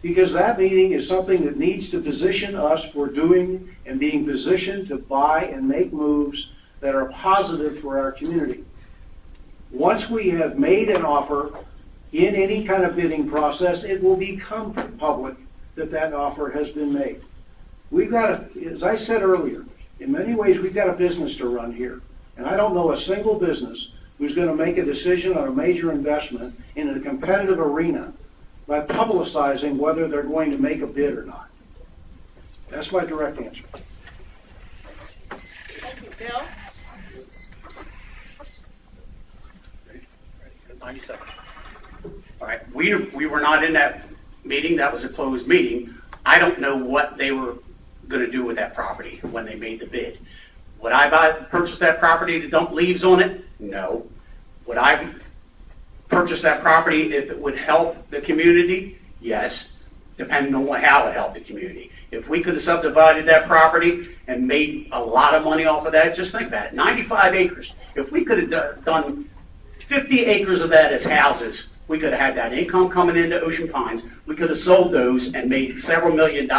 because that meeting is something that needs to position us for doing and being positioned to buy and make moves that are positive for our community. Once we have made an offer in any kind of bidding process, it will become public that that offer has been made. We've got to, as I said earlier, in many ways we've got a business to run here. And I don't know a single business who's going to make a decision on a major investment in a competitive arena by publicizing whether they're going to make a bid or not. That's my direct answer. Thank you, Bill. 90 seconds. All right, we were not in that meeting. That was a closed meeting. I don't know what they were going to do with that property when they made the bid. Would I purchase that property to dump leaves on it? No. Would I purchase that property if it would help the community? Yes, depending on how it helped the community. If we could have subdivided that property and made a lot of money off of that, just think about it, 95 acres. If we could have done 50 acres of that as houses, we could have had that income coming into Ocean Pines. We could have sold those and made several $1 million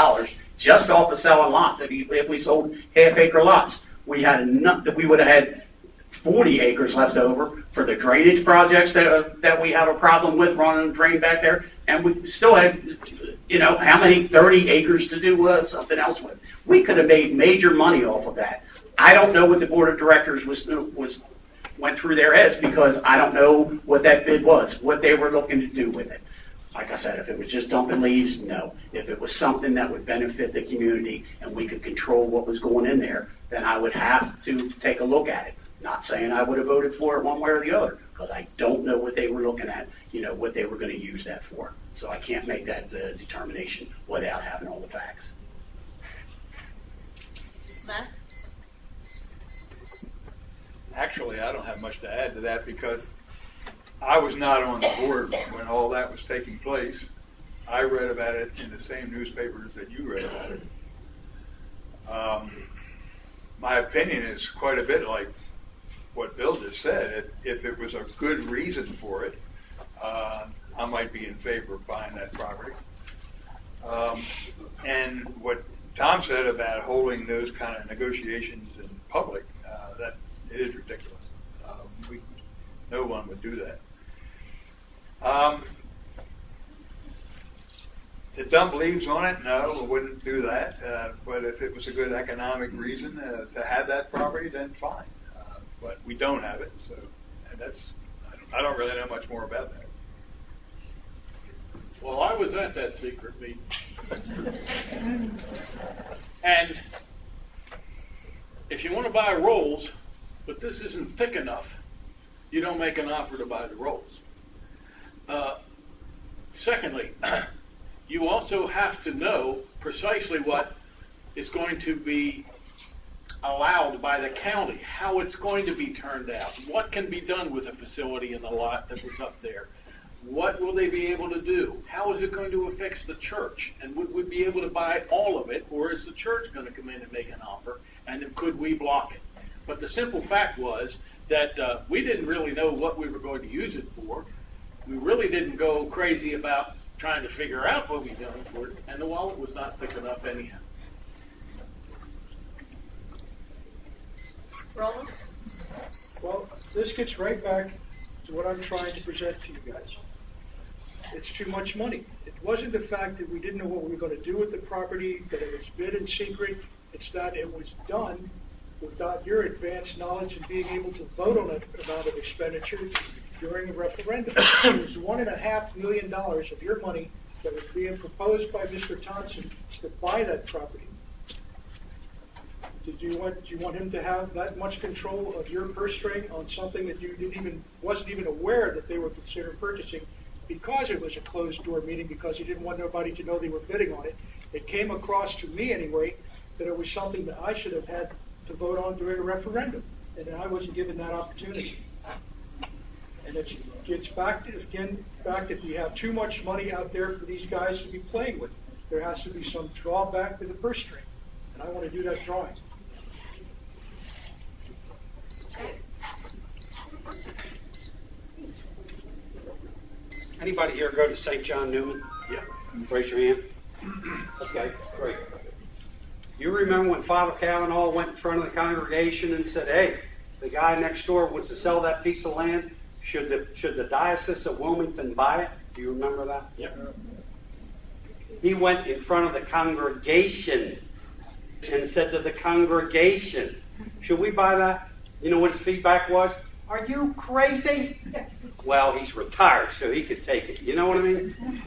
just off of selling lots. If we sold half-acre lots, we had enough that we would have had 40 acres left over for the drainage projects that we have a problem with running a drain back there, and we still had, how many 30 acres to do something else with. We could have made major money off of that. I don't know what the board of directors went through their heads because I don't know what that bid was, what they were looking to do with it. Like I said, if it was just dumping leaves, no. If it was something that would benefit the community and we could control what was going in there, then I would have to take a look at it. Not saying I would have voted for it one way or the other, because I don't know what they were looking at, what they were going to use that for. So I can't make that determination without having all the facts. Les? Actually, I don't have much to add to that because I was not on the board when all that was taking place. I read about it in the same newspapers that you read about it. My opinion is quite a bit like what Bill just said. If it was a good reason for it, I might be in favor of buying that property. And what Tom said about holding those kind of negotiations in public, that it is ridiculous. No one would do that. To dump leaves on it, no, we wouldn't do that. But if it was a good economic reason to have that property, then fine. But we don't have it, so and I don't really know much more about that. Well, I was at that secret meeting. And if you want to buy rolls, but this isn't thick enough, you don't make an offer to buy the rolls. Secondly, you also have to know precisely what is going to be allowed by the county, how it's going to be turned out, what can be done with the facility in the lot that was up there. What will they be able to do? How is it going to affect the church? And would we be able to buy all of it, or is the church going to come in and make an offer? And then could we block it? But the simple fact was that we didn't really know what we were going to use it for. We really didn't go crazy about trying to figure out what we were doing for it, and the wallet was not thick enough anyhow. Roland? Well, this gets right back to what I'm trying to present to you guys. It's too much money. It wasn't the fact that we didn't know what we were going to do with the property, that it was bid in secret. It's that it was done without your advanced knowledge and being able to vote on that amount of expenditure during a referendum. It was $1.5 million of your money that was being proposed by Mr. Thompson to buy that property. Do you want him to have that much control of your purse string on something that you wasn't even aware that they were considering purchasing, because it was a closed door meeting, because he didn't want nobody to know they were bidding on it? It came across to me anyway that it was something that I should have had to vote on during a referendum, and I wasn't given that opportunity. And it gets back that we have too much money out there for these guys to be playing with. There has to be some drawback to the purse string, and I want to do that drawing. Anybody here go to St. John Newman? Yeah. Raise your hand. Okay, great. You remember when Father Kavanaugh went in front of the congregation and said, hey, the guy next door wants to sell that piece of land. Should the Diocese of Wilmington buy it? Do you remember that? Yeah. He went in front of the congregation and said to the congregation, should we buy that? You know what his feedback was? Are you crazy? Well, he's retired, so he could take it. You know what I mean?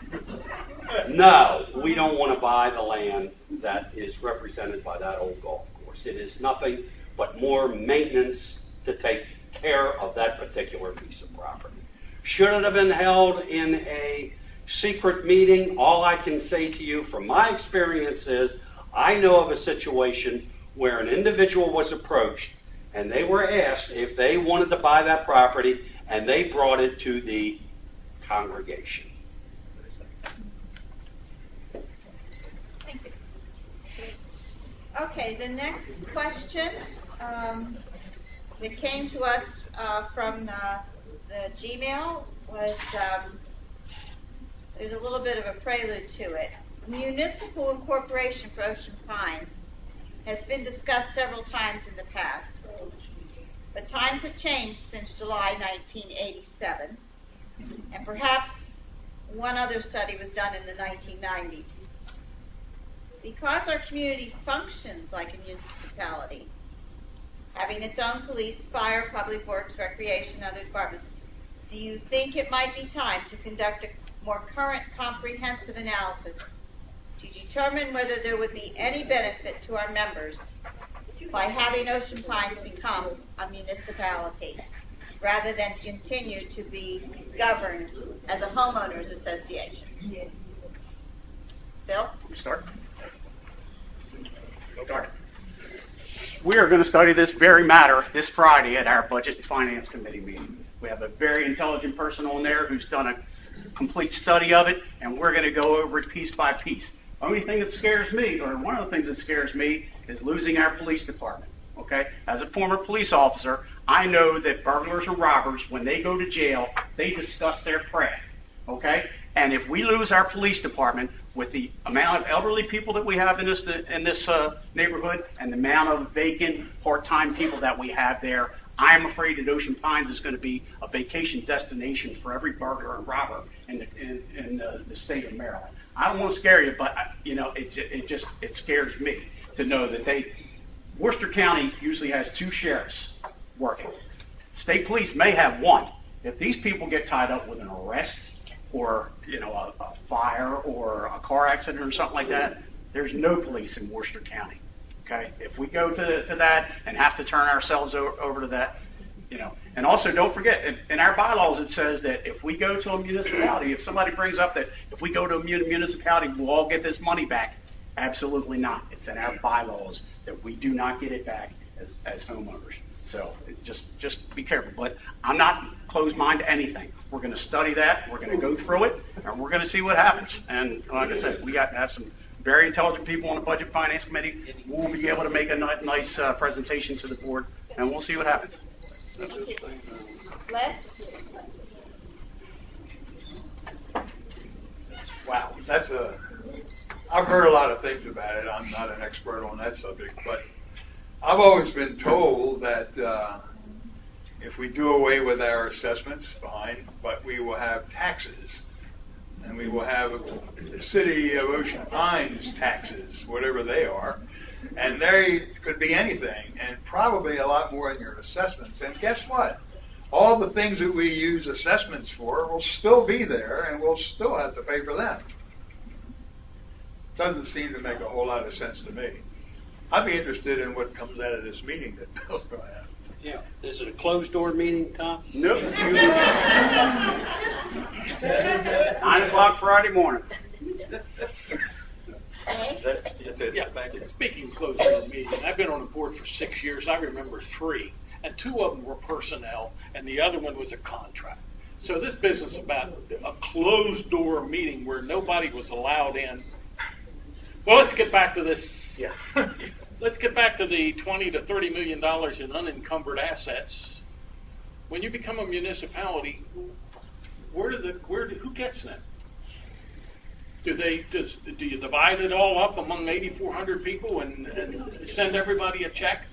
No, we don't want to buy the land that is represented by that old golf course. It is nothing but more maintenance to take care of that particular piece of property. Should it have been held in a secret meeting? All I can say to you from my experience is I know of a situation where an individual was approached and they were asked if they wanted to buy that property, and they brought it to the congregation. Thank you. Okay, the next question that came to us from the Gmail was, there's a little bit of a prelude to it. Municipal incorporation for Ocean Pines has been discussed several times in the past, but times have changed since July 1987, and perhaps one other study was done in the 1990s. Because our community functions like a municipality, having its own police, fire, public works, recreation, other departments, do you think it might be time to conduct a more current comprehensive analysis to determine whether there would be any benefit to our members by having Ocean Pines become a municipality, rather than to continue to be governed as a homeowners association? Bill? Start. We are going to study this very matter this Friday at our Budget and Finance Committee meeting. We have a very intelligent person on there who's done a complete study of it, and we're going to go over it piece by piece. The only thing that scares me, or one of the things that scares me, is losing our police department. okay? As a former police officer, I know that burglars and robbers, when they go to jail, they discuss their craft, okay? And if we lose our police department with the amount of elderly people that we have in this neighborhood and the amount of vacant part-time people that we have there, I'm afraid that Ocean Pines is going to be a vacation destination for every burglar and robber in the state of Maryland. I don't want to scare you, but it scares me to know that Worcester County usually has 2 sheriffs working. State police may have 1. If these people get tied up with an arrest or a fire or a car accident or something like that, there's no police in Worcester County. Okay, if we go to that and have to turn ourselves over to that, and also don't forget, in our bylaws it says that if we go to a municipality, if somebody brings up that if we go to a municipality, we'll all get this money back. Absolutely not. It's in our bylaws that we do not get it back as homeowners. So just be careful. But I'm not closed-minded to anything. We're going to study that. We're going to go through it, and we're going to see what happens. And like I said, we got to have some very intelligent people on the Budget Finance Committee. We'll be able to make a nice presentation to the board, and we'll see what happens. Les? Wow, I've heard a lot of things about it. I'm not an expert on that subject, but I've always been told that if we do away with our assessments, fine, but we will have taxes. And we will have the city of Ocean Pines taxes, whatever they are. And they could be anything, and probably a lot more in your assessments. And guess what? All the things that we use assessments for will still be there, and we'll still have to pay for them. Doesn't seem to make a whole lot of sense to me. I'd be interested in what comes out of this meeting that Bill's going to have. Yeah. Is it a closed-door meeting, Tom? Nope. 9 o'clock Friday morning. That's it. Yeah, Thank you. speaking of closed door meeting, I've been on the board for 6 years. I remember 3, and 2 of them were personnel, and the other one was a contract. So this business about a closed door meeting where nobody was allowed in. Well, let's get back to this. Yeah. Let's get back to the $20 to $30 million in unencumbered assets. When you become a municipality, who gets them? Do you divide it all up among 8,400 people and send everybody a check?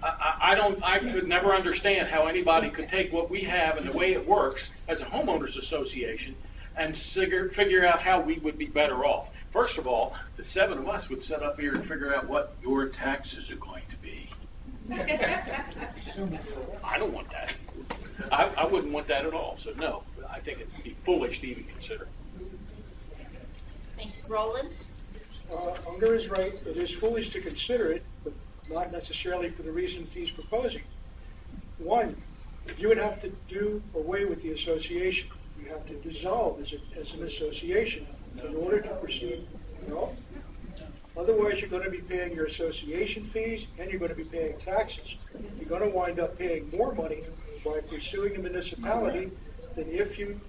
I could never understand how anybody could take what we have and the way it works as a homeowners association and figure out how we would be better off. First of all, the 7 of us would sit up here and figure out what your taxes are going to be. I don't want that. I wouldn't want that at all. So no, I think it'd be foolish to even consider. Thanks. Roland? Unger is right. It is foolish to consider it, but not necessarily for the reasons he's proposing. One, you would have to do away with the association. You have to dissolve as an association in order to proceed. No. Otherwise, you're going to be paying your association fees and you're going to be paying taxes. You're going to wind up paying more money by pursuing a municipality than if you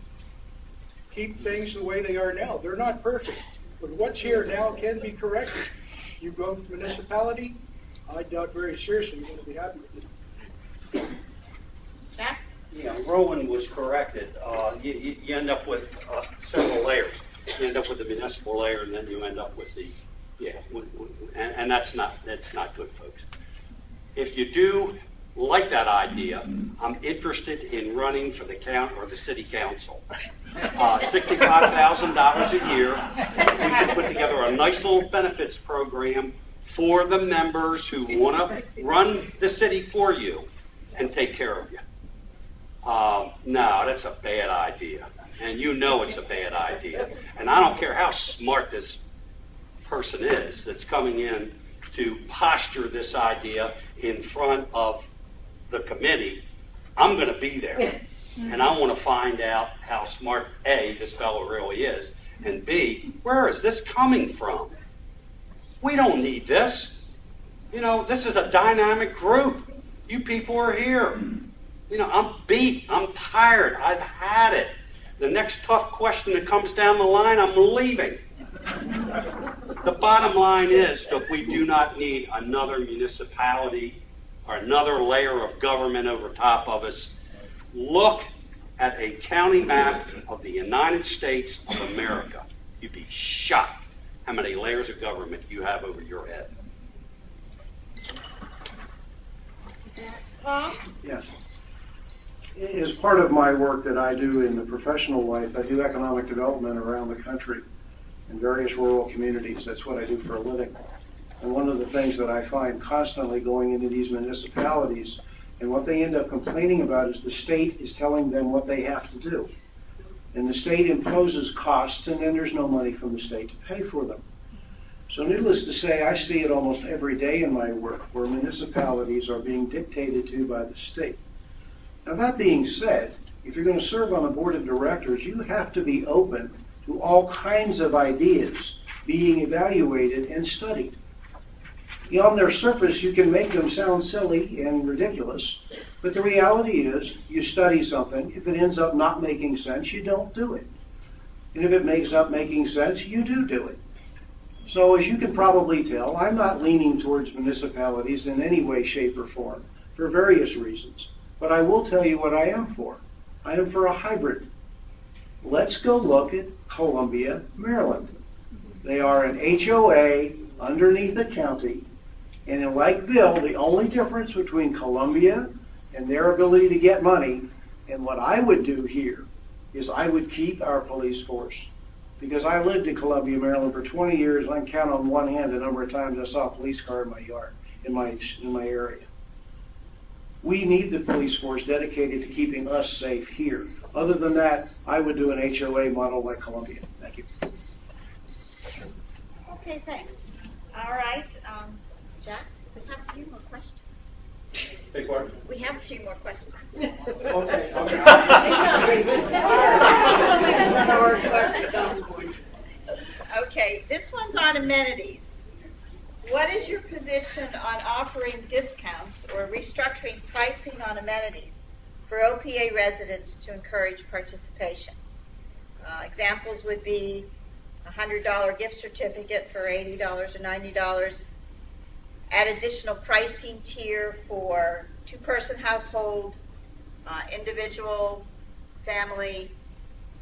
keep things the way they are now. They're not perfect, but what's here now can be corrected. You go to municipality, I doubt very seriously you're going to be happy with it. Jack? Yeah, Roland was corrected. You end up with several layers. You end up with the municipal layer, and then you end up with the and that's not good, folks. If you do like that idea, I'm interested in running for the county or the city council. $65,000 a year. We can put together a nice little benefits program for the members who want to run the city for you and take care of you. No, that's a bad idea. And you know it's a bad idea. And I don't care how smart this person is that's coming in to posture this idea in front of the committee. I'm going to be there. And I want to find out how smart, A, this fellow really is, and B, where is this coming from? We don't need this. You know, this is a dynamic group. You people are here. You know, I'm beat. I'm tired. I've had it. The next tough question that comes down the line, I'm leaving. The bottom line is that we do not need another municipality or another layer of government over top of us. Look at a county map of the United States of America. You'd be shocked how many layers of government you have over your head. Yes. As part of my work that I do in the professional life, I do economic development around the country in various rural communities. That's what I do for a living. And one of the things that I find constantly going into these municipalities, and what they end up complaining about, is the state is telling them what they have to do. And the state imposes costs, and then there's no money from the state to pay for them. So needless to say, I see it almost every day in my work where municipalities are being dictated to by the state. Now, that being said, if you're going to serve on a board of directors, you have to be open to all kinds of ideas being evaluated and studied. On their surface, you can make them sound silly and ridiculous, but the reality is, you study something, if it ends up not making sense, you don't do it. And if it makes up making sense, you do it. So as you can probably tell, I'm not leaning towards municipalities in any way, shape, or form, for various reasons. But I will tell you what I am for. I am for a hybrid. Let's go look at Columbia, Maryland. They are an HOA underneath the county, and like Bill, the only difference between Columbia and their ability to get money and what I would do here is I would keep our police force. Because I lived in Columbia, Maryland for 20 years, I can count on one hand the number of times I saw a police car in my yard, in my area. We need the police force dedicated to keeping us safe here. Other than that, I would do an HOA model like Columbia. Thank you. Okay, thanks. All right, Jack, we have a few more questions. Thanks, Mark. We have a few more questions. Okay, this one's on amenities. What is your position on offering discounts or restructuring pricing on amenities for OPA residents to encourage participation? Examples would be a $100 gift certificate for $80 or $90, add additional pricing tier for two-person household, individual, family,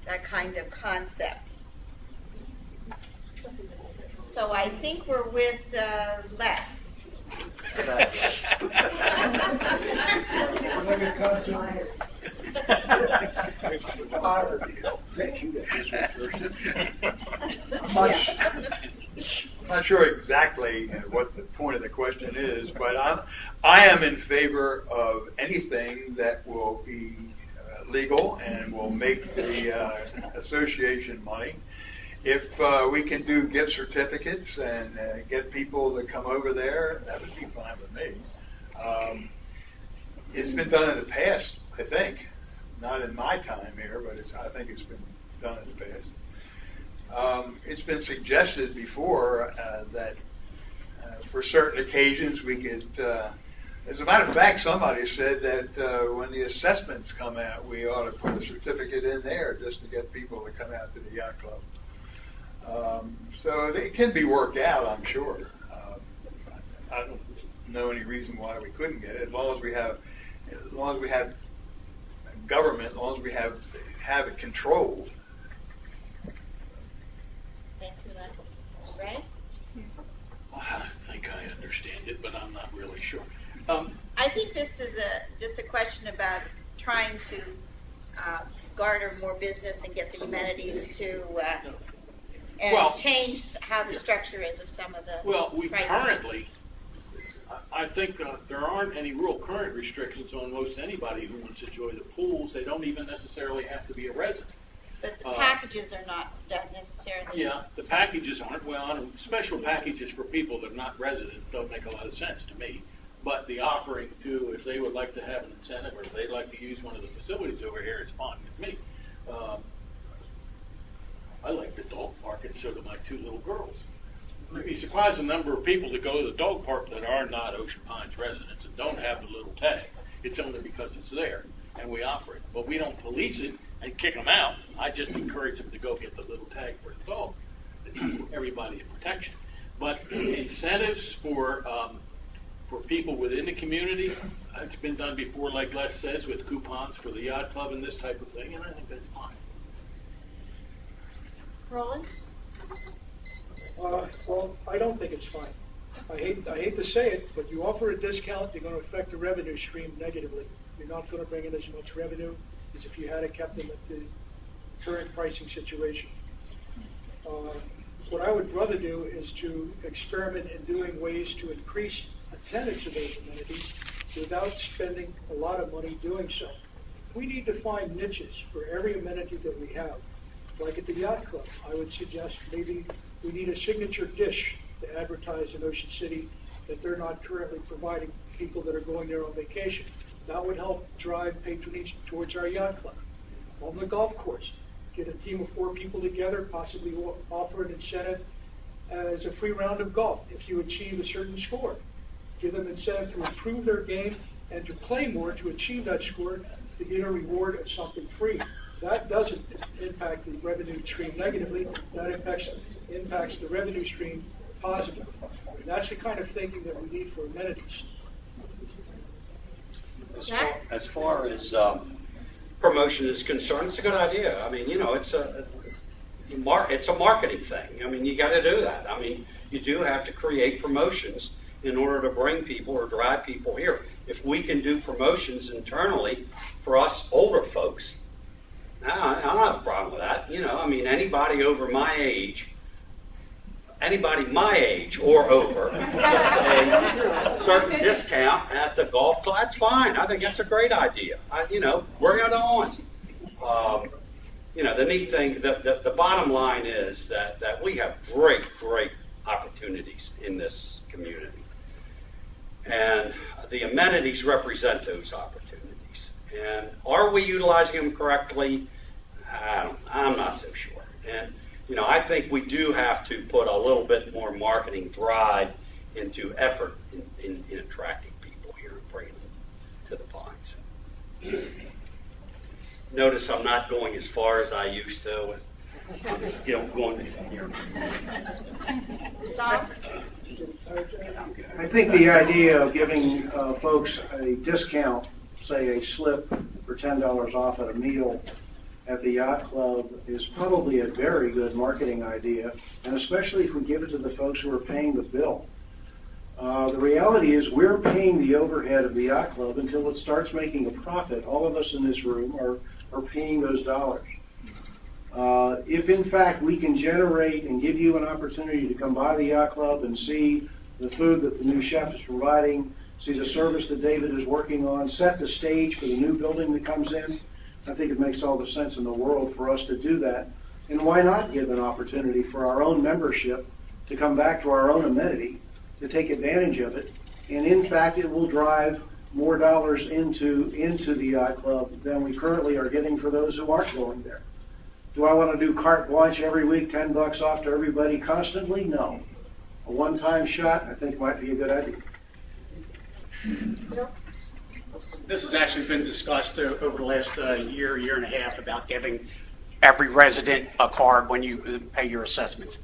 that kind of concept. So I think we're with Les. I'm not sure exactly what the point of the question is, but I am in favor of anything that will be legal and will make the association money. If we can do gift certificates and get people to come over there, that would be fine with me. It's been done in the past, I think. Not in my time here, but I think it's been done in the past. It's been suggested before that for certain occasions we could, as a matter of fact, somebody said that when the assessments come out, we ought to put a certificate in there just to get people to come out to the yacht club. So it can be worked out, I'm sure. I don't know any reason why we couldn't get it, as long as we have government, as long as we have it controlled. Thank you, Ray? I think I understand it, but I'm not really sure. I think this is just a question about trying to garner more business and get the amenities to change how the structure is of some of the We pricing. currently, I think there aren't any real current restrictions on most anybody who wants to enjoy the pools. They don't even necessarily have to be a resident. But the packages are not necessarily. Yeah, the packages aren't. Well, special packages for people that are not residents don't make a lot of sense to me. But the offering to, if they would like to have an incentive or if they'd like to use one of the facilities over here, it's fine with me. I like the dog park, and so do my two little girls. You'd be surprised the number of people that go to the dog park that are not Ocean Pines residents and don't have the little tag. It's only because it's there, and we offer it. But we don't police it and kick them out. I just encourage them to go get the little tag for the dog. Everybody's protection. But incentives for for people within the community. It's been done before, like Les says, with coupons for the yacht club and this type of thing, and I think that's fine. Roland? Well, I don't think it's fine. I hate to say it, but you offer a discount, you're going to affect the revenue stream negatively. You're not going to bring in as much revenue as if you had kept them at the current pricing situation. What I would rather do is to experiment in doing ways to increase attendance of those amenities without spending a lot of money doing so. We need to find niches for every amenity that we have. Like at the yacht club, I would suggest maybe we need a signature dish to advertise in Ocean City that they're not currently providing people that are going there on vacation. That would help drive patronage towards our yacht club. On the golf course, get a team of 4 people together, possibly offer an incentive as a free round of golf if you achieve a certain score. Give them incentive to improve their game and to play more to achieve that score to get a reward of something free. That doesn't impact the revenue stream negatively. That impacts the revenue stream positively. And that's the kind of thinking that we need for amenities. As far as promotion is concerned, it's a good idea. I mean, you know, it's a marketing thing. I mean, you got to do that. I mean, you do have to create promotions in order to bring people or drive people here. If we can do promotions internally for us older folks, I don't have a problem with that. You know, I mean, anybody my age or over gets a certain discount at the golf club. That's fine. I think that's a great idea. Bring it on. The neat thing, the bottom line is that we have great opportunities in this community. And the amenities represent those opportunities. And are we utilizing them correctly? I'm not so sure. And, I think we do have to put a little bit more marketing drive into effort in attracting people here and bringing them to the Pines. Notice I'm not going as far as I used to. I'm just, going here. I think the idea of giving folks a discount, say a slip for $10 off at a meal at the yacht club, is probably a very good marketing idea, and especially if we give it to the folks who are paying the bill. The reality is we're paying the overhead of the yacht club until it starts making a profit. All of us in this room are paying those dollars. If in fact we can generate and give you an opportunity to come by the yacht club and see the food that the new chef is providing, see the service that David is working on, set the stage for the new building that comes in, I think it makes all the sense in the world for us to do that. And why not give an opportunity for our own membership to come back to our own amenity, to take advantage of it, and in fact it will drive more dollars into the yacht club than we currently are getting for those who aren't going there. Do I want to do carte blanche every week, $10 off to everybody constantly? No. A one-time shot, I think, might be a good idea. This has actually been discussed over the last year and a half about giving every resident a card when you pay your assessments.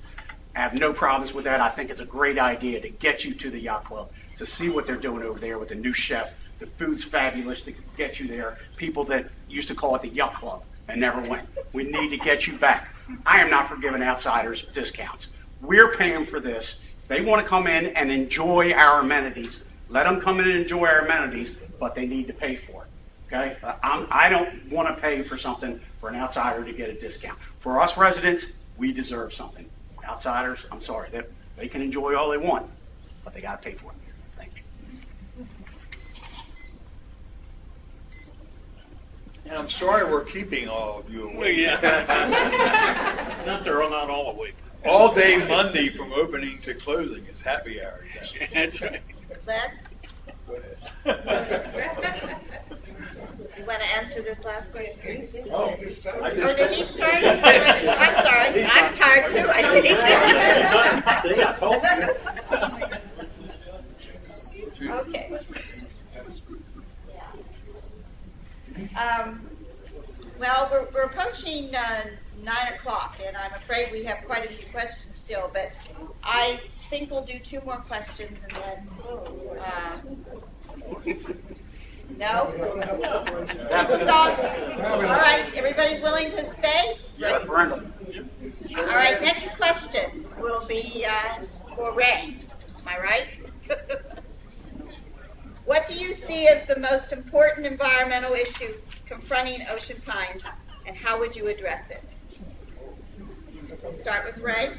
I have no problems with that. I think it's a great idea to get you to the yacht club, to see what they're doing over there with the new chef. The food's fabulous to get you there. People that used to call it the yacht club and never went. We need to get you back. I am not for giving outsiders discounts. We're paying for this. They want to come in and enjoy our amenities. Let them come in and enjoy our amenities, but they need to pay for it. Okay? I don't want to pay for something for an outsider to get a discount. For us residents, we deserve something. Outsiders, I'm sorry, they can enjoy all they want, but they got to pay for it. Thank you. And I'm sorry we're keeping all of you Well, awake. yeah. Not all awake. All day Monday from opening to closing is happy hour. That's right. Les, Go ahead. you want to answer this last question? Oh, Or did he start? I'm sorry. I'm tired too, I think. See, I told you. Okay. Well, we're approaching 9 o'clock, and I'm afraid we have quite a few questions still, but I think we'll do 2 more questions and then, no? All right, everybody's willing to stay? Yeah, Brenda. All right, next question will be for Ray. Am I right? What do you see as the most important environmental issues confronting Ocean Pines, and how would you address it? We'll start with Ray.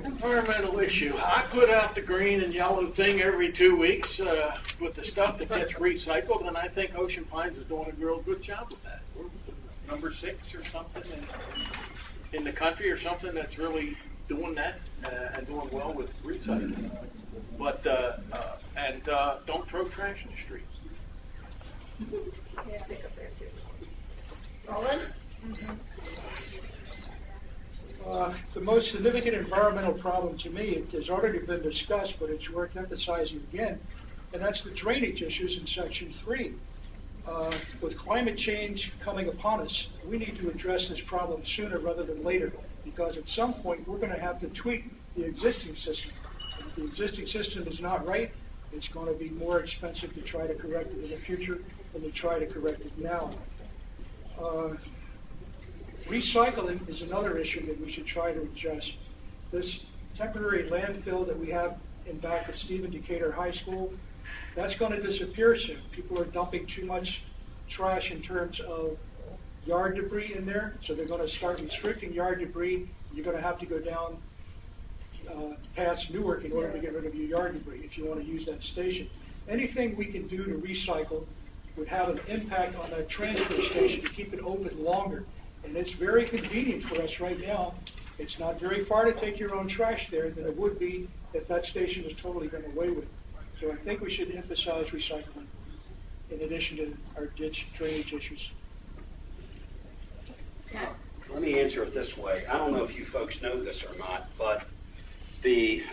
Environmental issue. I put out the green and yellow thing every 2 weeks with the stuff that gets recycled, and I think Ocean Pines is doing a real good job with that. We're number 6 or something in the country or something that's really doing that and doing well with recycling. But don't throw trash in the streets. Roland? The most significant environmental problem to me, it has already been discussed, but it's worth emphasizing again, and that's the drainage issues in Section 3. With climate change coming upon us, we need to address this problem sooner rather than later, because at some point we're going to have to tweak the existing system. If the existing system is not right, it's going to be more expensive to try to correct it in the future than to try to correct it now. Recycling is another issue that we should try to address. This temporary landfill that we have in back of Stephen Decatur High School, that's going to disappear soon. People are dumping too much trash in terms of yard debris in there, so they're going to start restricting yard debris. You're going to have to go down past Newark in order to get rid of your yard debris if you want to use that station. Anything we can do to recycle would have an impact on that transfer station to keep it open longer. And it's very convenient for us right now. It's not very far to take your own trash there than it would be if that station was totally done away with. So I think we should emphasize recycling in addition to our ditch drainage issues. Let me answer it this way. I don't know if you folks know this or not, but the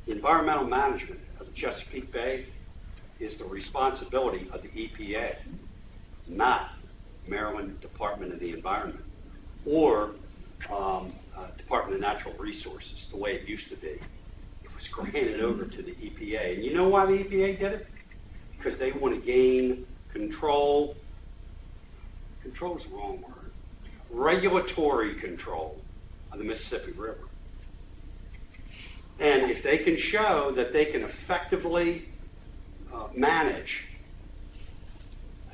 environmental management of the Chesapeake Bay is the responsibility of the EPA, not Maryland Department of the Environment or Department of Natural Resources, the way it used to be. It was granted over to the EPA. And you know why the EPA did it? Because they want to gain control. Control is the wrong word. Regulatory control of the Mississippi River. And if they can show that they can effectively manage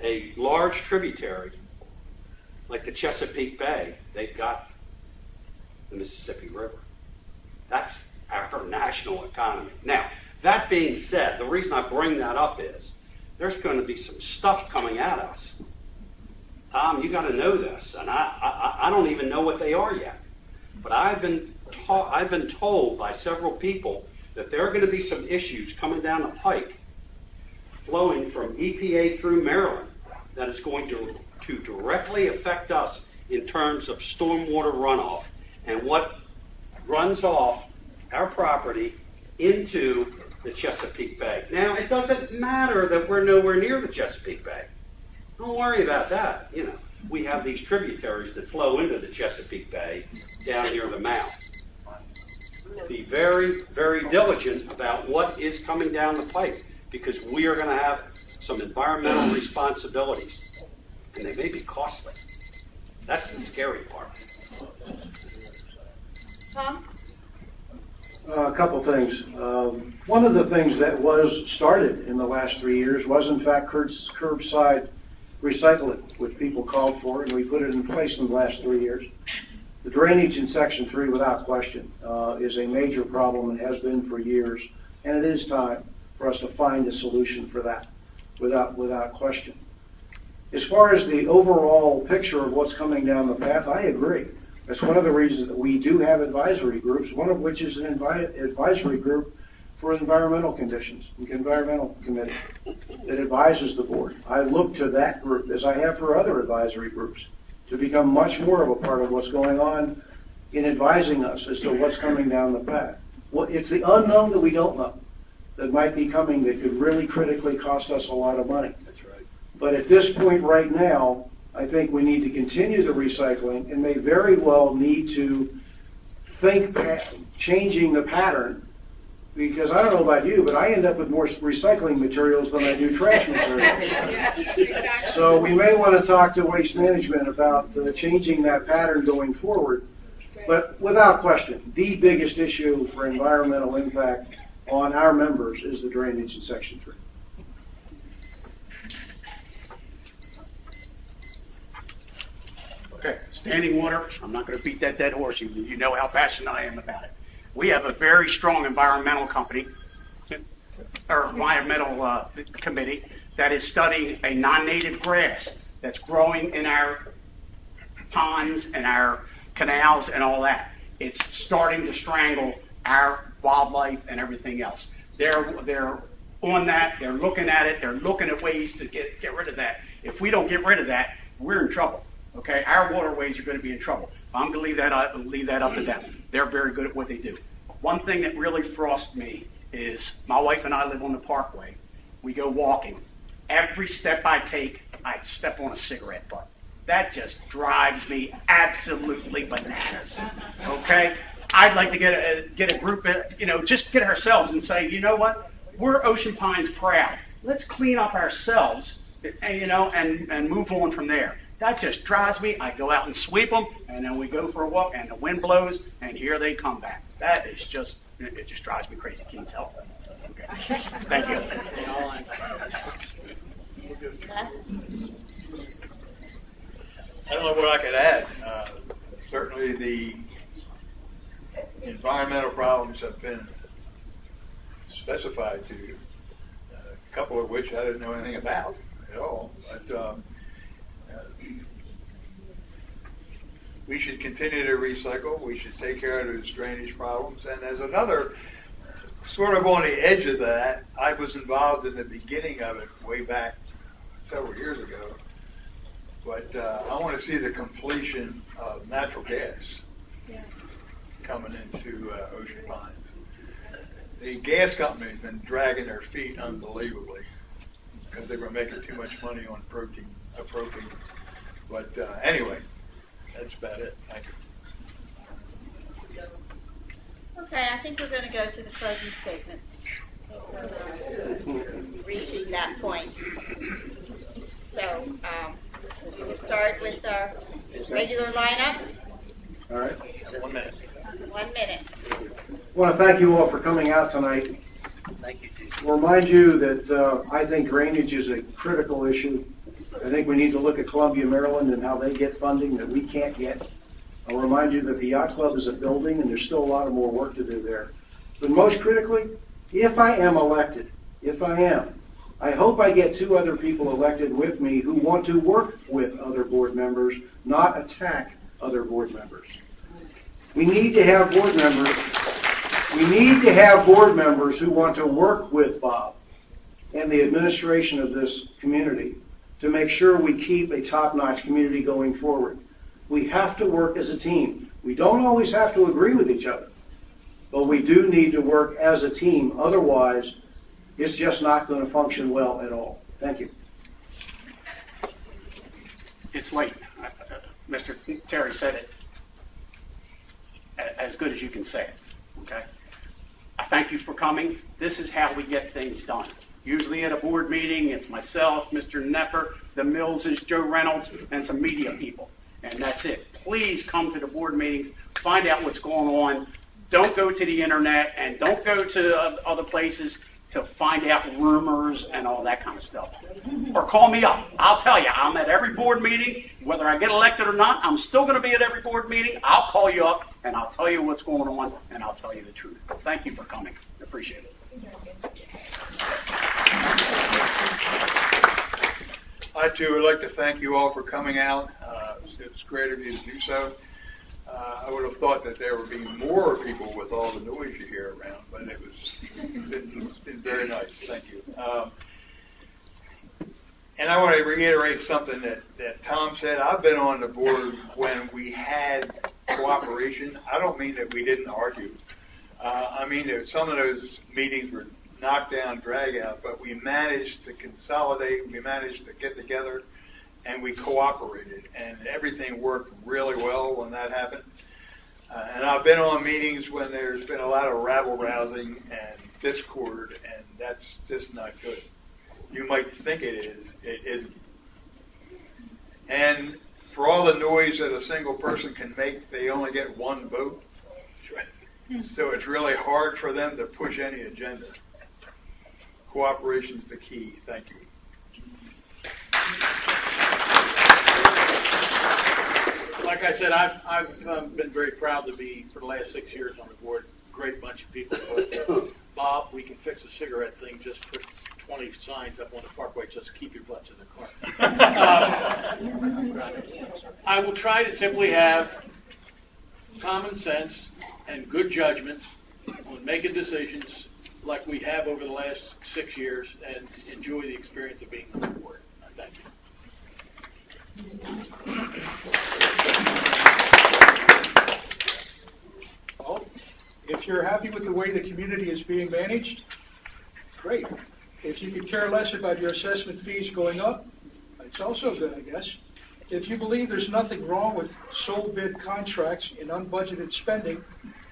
a large tributary like the Chesapeake Bay, they've got the Mississippi River. That's our national economy. Now, that being said, the reason I bring that up is there's going to be some stuff coming at us. Tom, you got to know this, and I don't even know what they are yet. But I've been told by several people that there are going to be some issues coming down the pike flowing from EPA through Maryland that is going to directly affect us in terms of stormwater runoff and what runs off our property into the Chesapeake Bay. Now, it doesn't matter that we're nowhere near the Chesapeake Bay. Don't worry about that. You know, we have these tributaries that flow into the Chesapeake Bay down near the mouth. Be very, very diligent about what is coming down the pipe, because we are going to have some environmental responsibilities, and they may be costly. That's the scary part. Tom? A couple things. One of the things that was started in the last 3 years was, in fact, curbside recycling, which people called for, and we put it in place in the last 3 years. The drainage in Section 3, without question, is a major problem and has been for years, and it is time for us to find a solution for that, without question. As far as the overall picture of what's coming down the path, I agree. That's one of the reasons that we do have advisory groups, one of which is an advisory group for environmental conditions, the environmental committee that advises the board. I look to that group, as I have for other advisory groups, to become much more of a part of what's going on in advising us as to what's coming down the path. Well, it's the unknown that we don't know that might be coming that could really critically cost us a lot of money. That's right. But at this point right now, I think we need to continue the recycling and may very well need to think changing the pattern, because I don't know about you, but I end up with more recycling materials than I do trash materials. So we may want to talk to Waste Management about changing that pattern going forward. But without question, the biggest issue for environmental impact on our members is the drainage in Section 3. Okay, standing water, I'm not going to beat that dead horse. You know how passionate I am about it. We have a very strong environmental company, or environmental committee, that is studying a non-native grass that's growing in our ponds and our canals and all that. It's starting to strangle our wildlife and everything else. They're on that, they're looking at it, they're looking at ways to get rid of that. If we don't get rid of that, we're in trouble. Okay, our waterways are going to be in trouble. I'm going to leave that up to them. They're very good at what they do. One thing that really frosts me is my wife and I live on the Parkway. We go walking. Every step I take, I step on a cigarette butt. That just drives me absolutely bananas. Okay, I'd like to get a group, just get ourselves and say, you know what, we're Ocean Pines proud. Let's clean up ourselves, and move on from there. That just drives me. I go out and sweep them, and then we go for a walk, and the wind blows, and here they come back. That is just, it just drives me crazy. Can you tell? Okay. Thank you. I don't know what I could add. Certainly the environmental problems have been specified to you, a couple of which I didn't know anything about at all. But we should continue to recycle. We should take care of those drainage problems. And there's another sort of on the edge of that. I was involved in the beginning of it way back several years ago. But I want to see the completion of natural gas coming into Ocean Pines. The gas company's been dragging their feet unbelievably because they were making too much money on propane. But anyway, that's about it. Thank you. Okay, I think we're going to go to the closing statements. Reaching that point. So, we'll start with our regular lineup. All right. 1 minute. 1 minute. I want to thank you all for coming out tonight. Thank you, Chief. I'll remind you that I think drainage is a critical issue. I think we need to look at Columbia, Maryland, and how they get funding that we can't get. I'll remind you that the Yacht Club is a building, and there's still a lot of more work to do there. But most critically, if I am elected, I hope I get 2 other people elected with me who want to work with other board members, not attack other board members. We need to have board members. We need to have board members who want to work with Bob and the administration of this community to make sure we keep a top-notch community going forward. We have to work as a team. We don't always have to agree with each other, but we do need to work as a team. Otherwise, it's just not going to function well at all. Thank you. It's late. Mr. Terry said it as good as you can say it, okay? I thank you for coming. This is how we get things done. Usually at a board meeting, it's myself, Mr. Nepper, the Mills is Joe Reynolds, and some media people. And that's it. Please come to the board meetings, find out what's going on. Don't go to the internet and don't go to other places to find out rumors and all that kind of stuff. Or call me up. I'll tell you, I'm at every board meeting. Whether I get elected or not, I'm still going to be at every board meeting. I'll call you up and I'll tell you what's going on and I'll tell you the truth. Thank you for coming. I appreciate it. I too would like to thank you all for coming out. It's great of you to do so. I would have thought that there would be more people with all the noise you hear around, but it's been very nice. Thank you. And I want to reiterate something that Tom said. I've been on the board when we had cooperation. I don't mean that we didn't argue. I mean that some of those meetings were knocked down, drag out, but we managed to consolidate, we managed to get together, and we cooperated, and everything worked really well when that happened. And I've been on meetings when there's been a lot of rabble-rousing and discord, and that's just not good. You might think it is, it isn't. And for all the noise that a single person can make, they only get one vote. So it's really hard for them to push any agenda. Cooperation's the key. Thank you. Like I said, I've been very proud to be, for the last 6 years on the board, great bunch of people. Bob, we can fix a cigarette thing, just put 20 signs up on the parkway, just keep your butts in the car. I will try to simply have common sense and good judgment on making decisions like we have over the last 6 years and enjoy the experience of being on the board. Thank you. Well, if you're happy with the way the community is being managed, great. If you could care less about your assessment fees going up, it's also good, I guess. If you believe there's nothing wrong with sole bid contracts and unbudgeted spending,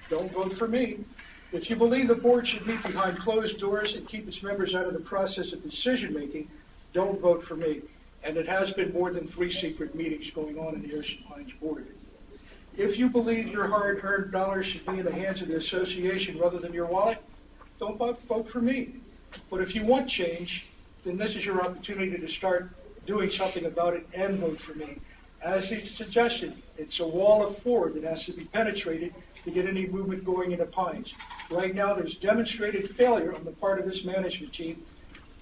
don't vote for me. If you believe the board should meet behind closed doors and keep its members out of the process of decision-making, don't vote for me. And it has been more than 3 secret meetings going on in the Ocean Pines board. If you believe your hard-earned dollars should be in the hands of the association rather than your wallet, don't vote for me. But if you want change, then this is your opportunity to start doing something about it and vote for me. As he suggested, it's a wall of 4 that has to be penetrated to get any movement going in the Pines. Right now, there's demonstrated failure on the part of this management team,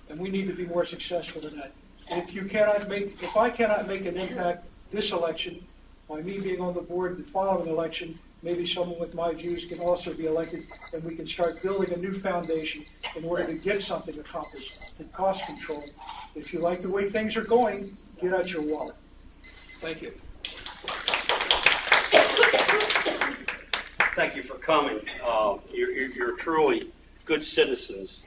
and we need to be more successful than that. If I cannot make an impact this election, by me being on the board the following election, maybe someone with my views can also be elected, and we can start building a new foundation in order to get something accomplished in cost control. If you like the way things are going, get out your wallet. Thank you. Thank you for coming. You're truly good citizens.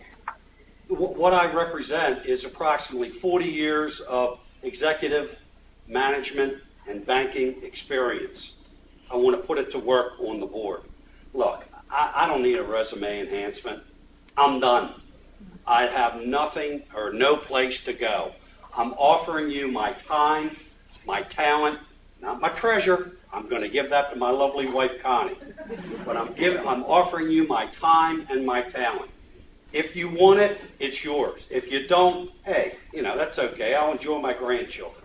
What I represent is approximately 40 years of executive management and banking experience. I want to put it to work on the board. Look, I don't need a resume enhancement. I'm done. I have nothing or no place to go. I'm offering you my time, my talent, not my treasure. I'm going to give that to my lovely wife, Connie. But I'm offering you my time and my talent. If you want it, it's yours. If you don't, hey, that's okay. I'll enjoy my grandchildren.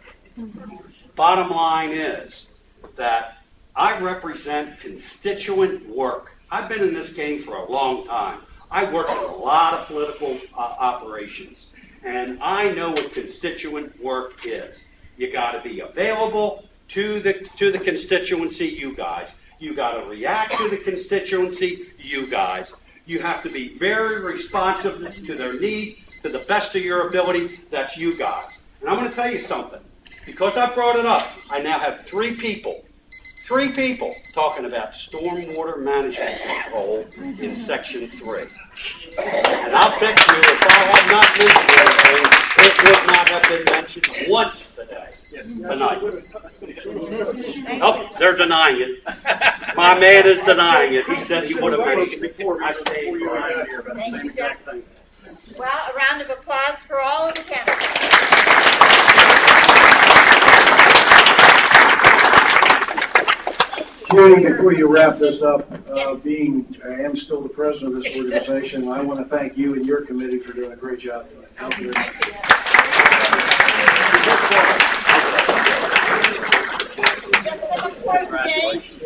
Bottom line is that I represent constituent work. I've been in this game for a long time. I worked in a lot of political operations, and I know what constituent work is. You got to be available to the constituency, you guys. You got to react to the constituency, you guys. You have to be very responsive to their needs to the best of your ability. That's you guys. And I'm going to tell you something. Because I brought it up, I now have 3 people talking about stormwater management control in Section 3. And I'll bet you if I had not mentioned anything, it would not have been mentioned once tonight. Oh, they're denying it. My man is denying it. He said he would have mentioned it before I stayed right here. Thank you, Jeff. Well, a round of applause for all of the candidates. Judy, before you wrap this up, I am still the president of this organization, I want to thank you and your committee for doing a great job tonight. Thank you. Congratulations.